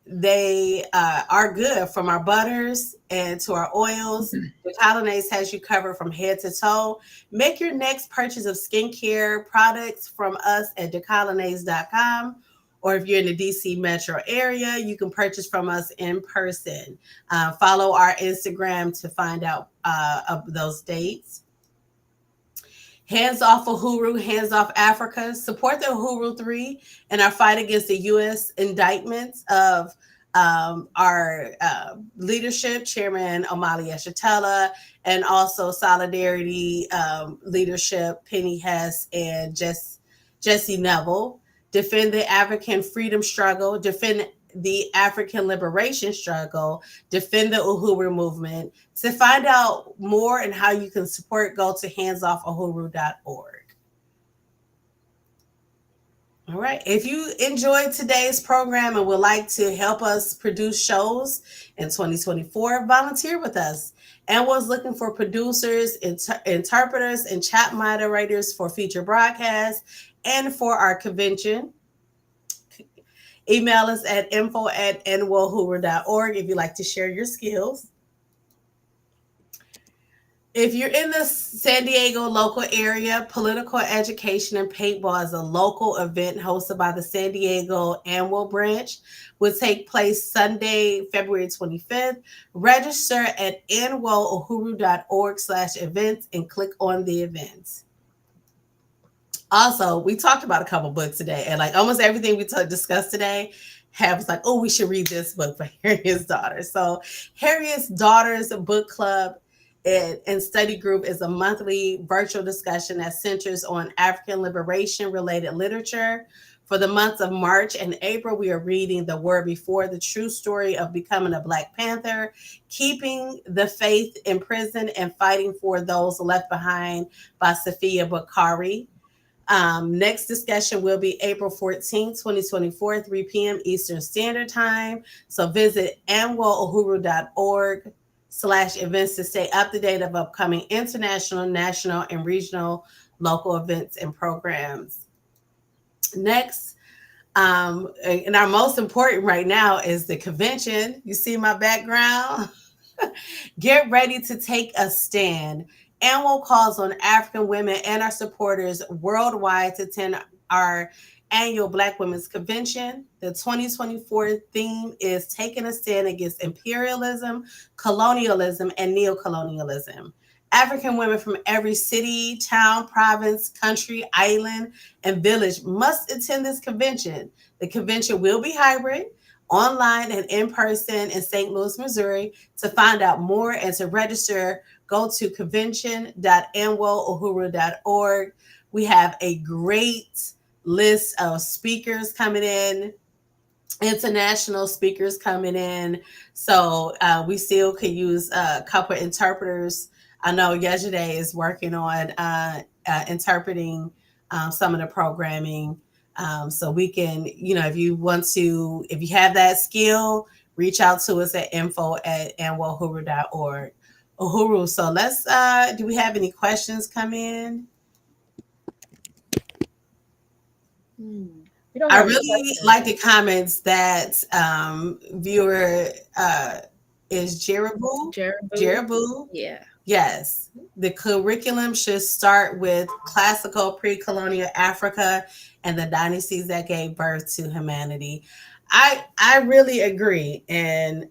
They are good from our butters and to our oils. Decolonize has you covered from head to toe. Make your next purchase of skincare products from us at decolonize.com. Or if you're in the DC metro area, you can purchase from us in person. Follow our Instagram to find out of those dates. Hands off Uhuru, hands off Africa. Support the Uhuru 3 in our fight against the U.S. indictments of our leadership, Chairman Omali Yeshitela, and also Solidarity leadership, Penny Hess and Jesse Neville. Defend the African freedom struggle, defend the African liberation struggle, defend the Uhuru movement. To find out more and how you can support, go to handsoffuhuru.org. All right. If you enjoyed today's program and would like to help us produce shows in 2024, volunteer with us. And was looking for producers, interpreters, and chat moderators for future broadcasts and for our convention. Email us at info@nwhoover.org if you'd like to share your skills. If you're in the San Diego local area, Political Education and Paintball is a local event hosted by the San Diego Annual Branch. Will take place Sunday, February 25th. Register at nwhoover.org/events and click on the events. Also, we talked about a couple books today, and like almost everything we discussed today was like, oh, we should read this book for Harriet's Daughters. So Harriet's Daughters Book Club and Study Group is a monthly virtual discussion that centers on African liberation related literature. For the months of March and April, we are reading The Word Before, the true story of becoming a Black Panther, keeping the faith in prison, and fighting for those left behind by Safia Bukhari. Next discussion will be April 14, 2024, 3 p.m. Eastern Standard Time. So visit amwohuru.org/events to stay up to date of upcoming international, national, and regional local events and programs. Next, and our most important right now is the convention. You see my background? Get ready to take a stand. Annual calls on African women and our supporters worldwide to attend our annual Black Women's Convention. The 2024 theme is taking a stand against imperialism, colonialism, and neocolonialism. African women from every city, town, province, country, island, and village must attend this convention. The convention will be hybrid, online and in person in St. Louis, Missouri. To find out more and to register, go to convention.nwhoover.org. We have a great list of speakers coming in, international speakers coming in. So we still could use a couple of interpreters. I know Yejide is working on interpreting some of the programming. So we can, if you have that skill, reach out to us at info@nwhoover.org. Uhuru. So let's, do we have any questions come in? I really like the comments that viewer is Jerabu. Yeah. Yes. The curriculum should start with classical pre-colonial Africa and the dynasties that gave birth to humanity. I really agree. And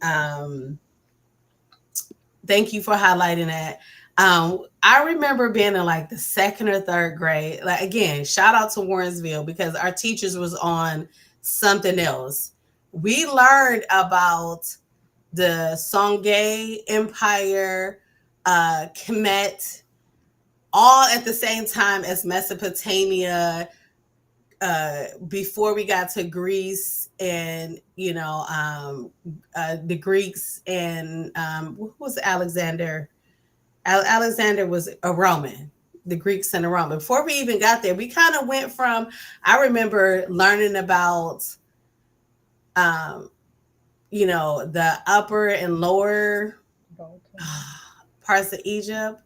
thank you for highlighting that. I remember being in like the second or third grade. Like again, shout out to Warrensville because our teachers was on something else. We learned about the Songhai Empire, Kemet, all at the same time as Mesopotamia. Before we got to Greece and the Greeks and who was Alexander? Alexander was a Roman, the Greeks and the Roman. Before we even got there, we kind of went from, I remember learning about, um, the upper and lower parts of Egypt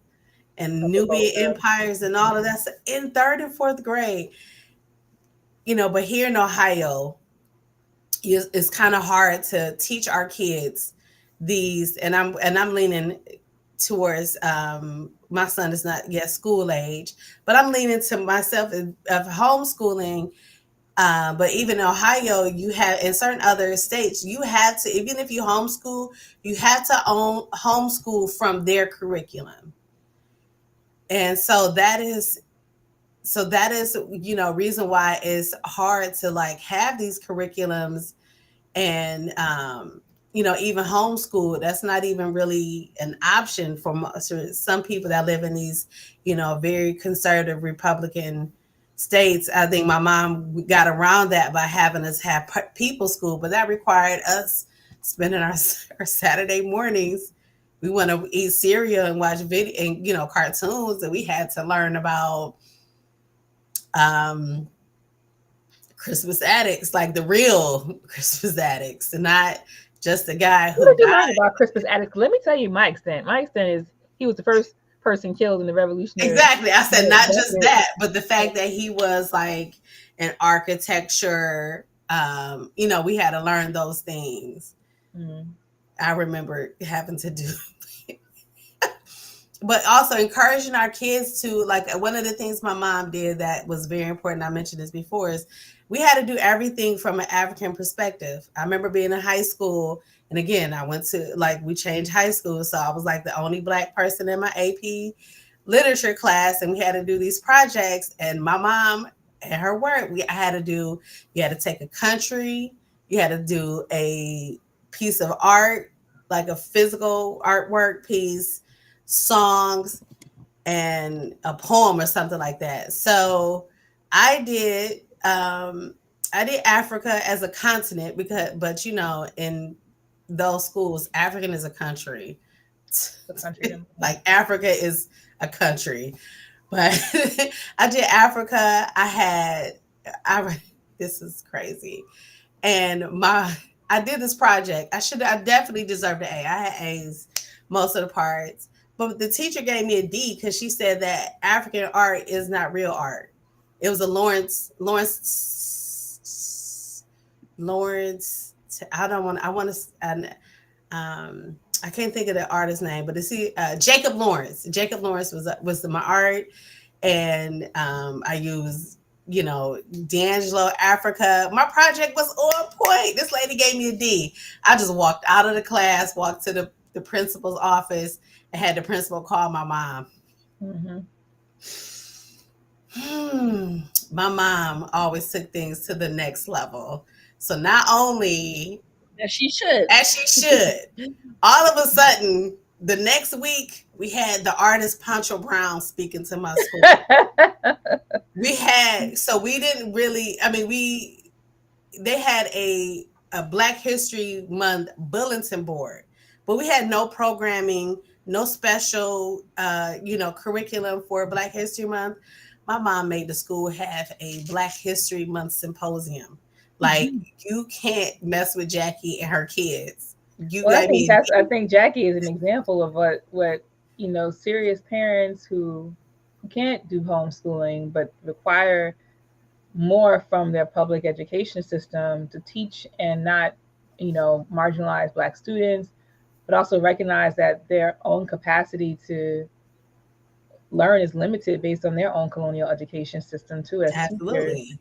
and Nubian empires and all of that in third and fourth grade. But here in Ohio, it's kind of hard to teach our kids these, and I'm leaning towards my son is not yet school age, but I'm leaning to myself of homeschooling. But even in Ohio, you have in certain other states, you have to, even if you homeschool, you have to own homeschool from their curriculum. And so that is reason why it's hard to like have these curriculums and even homeschool. That's not even really an option for some people that live in these very conservative Republican states. I think my mom got around that by having us have people school, but that required us spending our Saturday mornings. We want to eat cereal and watch video and cartoons, and we had to learn about um Christmas addicts, like the real Christmas addicts, and not just the guy who What did you died. learn about Christmas addicts? Let me tell you my extent. My extent is he was the first person killed in the Revolutionary. Exactly. I said not just that, but the fact that he was like an architecture. We had to learn those things. Mm-hmm. I remember having to do. But also encouraging our kids to, like, one of the things my mom did that was very important, I mentioned this before, is we had to do everything from an African perspective. I remember being in high school, and again, I went to, like, we changed high school, so I was like the only Black person in my AP literature class, and we had to do these projects, and my mom and her work, you had to take a country, you had to do a piece of art, like a physical artwork piece, songs, and a poem or something like that. So I did Africa as a continent but in those schools, African is a country. Like Africa is a country. But I did Africa. This is crazy. And I did this project. I definitely deserved an A. I had A's most of the parts. But the teacher gave me a D because she said that African art is not real art. It was a Lawrence. I can't think of the artist's name, but Jacob Lawrence. Jacob Lawrence was my art, and I used D'Angelo, Africa. My project was on point. This lady gave me a D. I just walked out of the class, walked to the principal's office, and had the principal call my mom. Mm-hmm. My mom always took things to the next level. So not only as she should, all of a sudden, the next week we had the artist Pancho Brown speaking to my school. They had a Black History Month bulletin board, but we had no programming, no special, curriculum for Black History Month. My mom made the school have a Black History Month symposium. Like, you can't mess with Jackie and her kids. I think Jackie is an example of what serious parents who can't do homeschooling but require more from their public education system to teach and not marginalize Black students, but also recognize that their own capacity to learn is limited based on their own colonial education system too as Absolutely. teachers.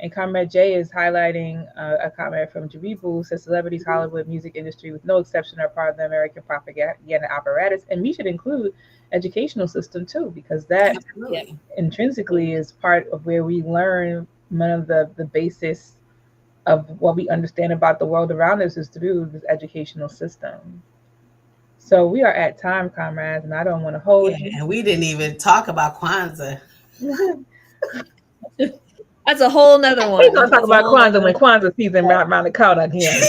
And Comrade Jay is highlighting a comment from Jaribu, says celebrities, Hollywood, music industry, with no exception, are part of the American propaganda apparatus. And we should include educational system too, because that Absolutely. intrinsically is part of where we learn one of the basis of what we understand about the world around us is through this educational system. So we are at time, comrades, and I don't want to Yeah, hold you. and we didn't even talk about Kwanzaa. That's a whole nother We're one. gonna talk That's a about whole Kwanzaa nother. when Kwanzaa season round the corner again.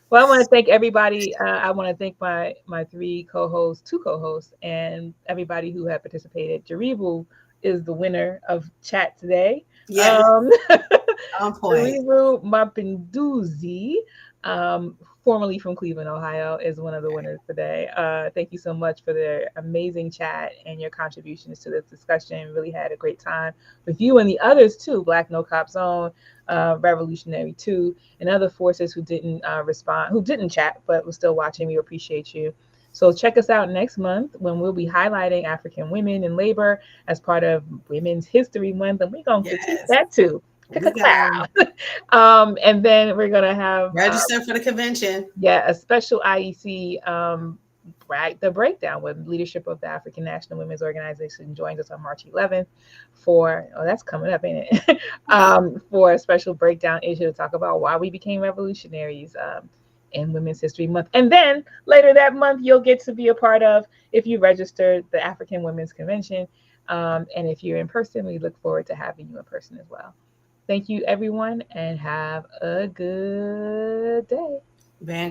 Well, I want to thank everybody. I want to thank my two co-hosts, and everybody who had participated. Jaribu is the winner of chat today. Yes, on point. Jaribu Mapinduzi, formerly from Cleveland, Ohio, is one of the winners today. Thank you so much for the amazing chat and your contributions to this discussion. Really had a great time with you and the others too. Black No Cop Zone, Revolutionary 2, and other forces who didn't respond, who didn't chat, but was still watching. We appreciate you. So check us out next month when we'll be highlighting African women in labor as part of Women's History Month, and we're gonna critique Yes, that too. we got And then we're gonna have register for the convention. a special IEC the breakdown with leadership of the African National Women's Organization joins us on March 11th for that's coming up, ain't it? For a special breakdown issue to talk about why we became revolutionaries in Women's History Month. And then later that month, you'll get to be a part of, if you registered, the African Women's Convention. And if you're in person, we look forward to having you in person as well. Thank you, everyone, and have a good day. Vanguard.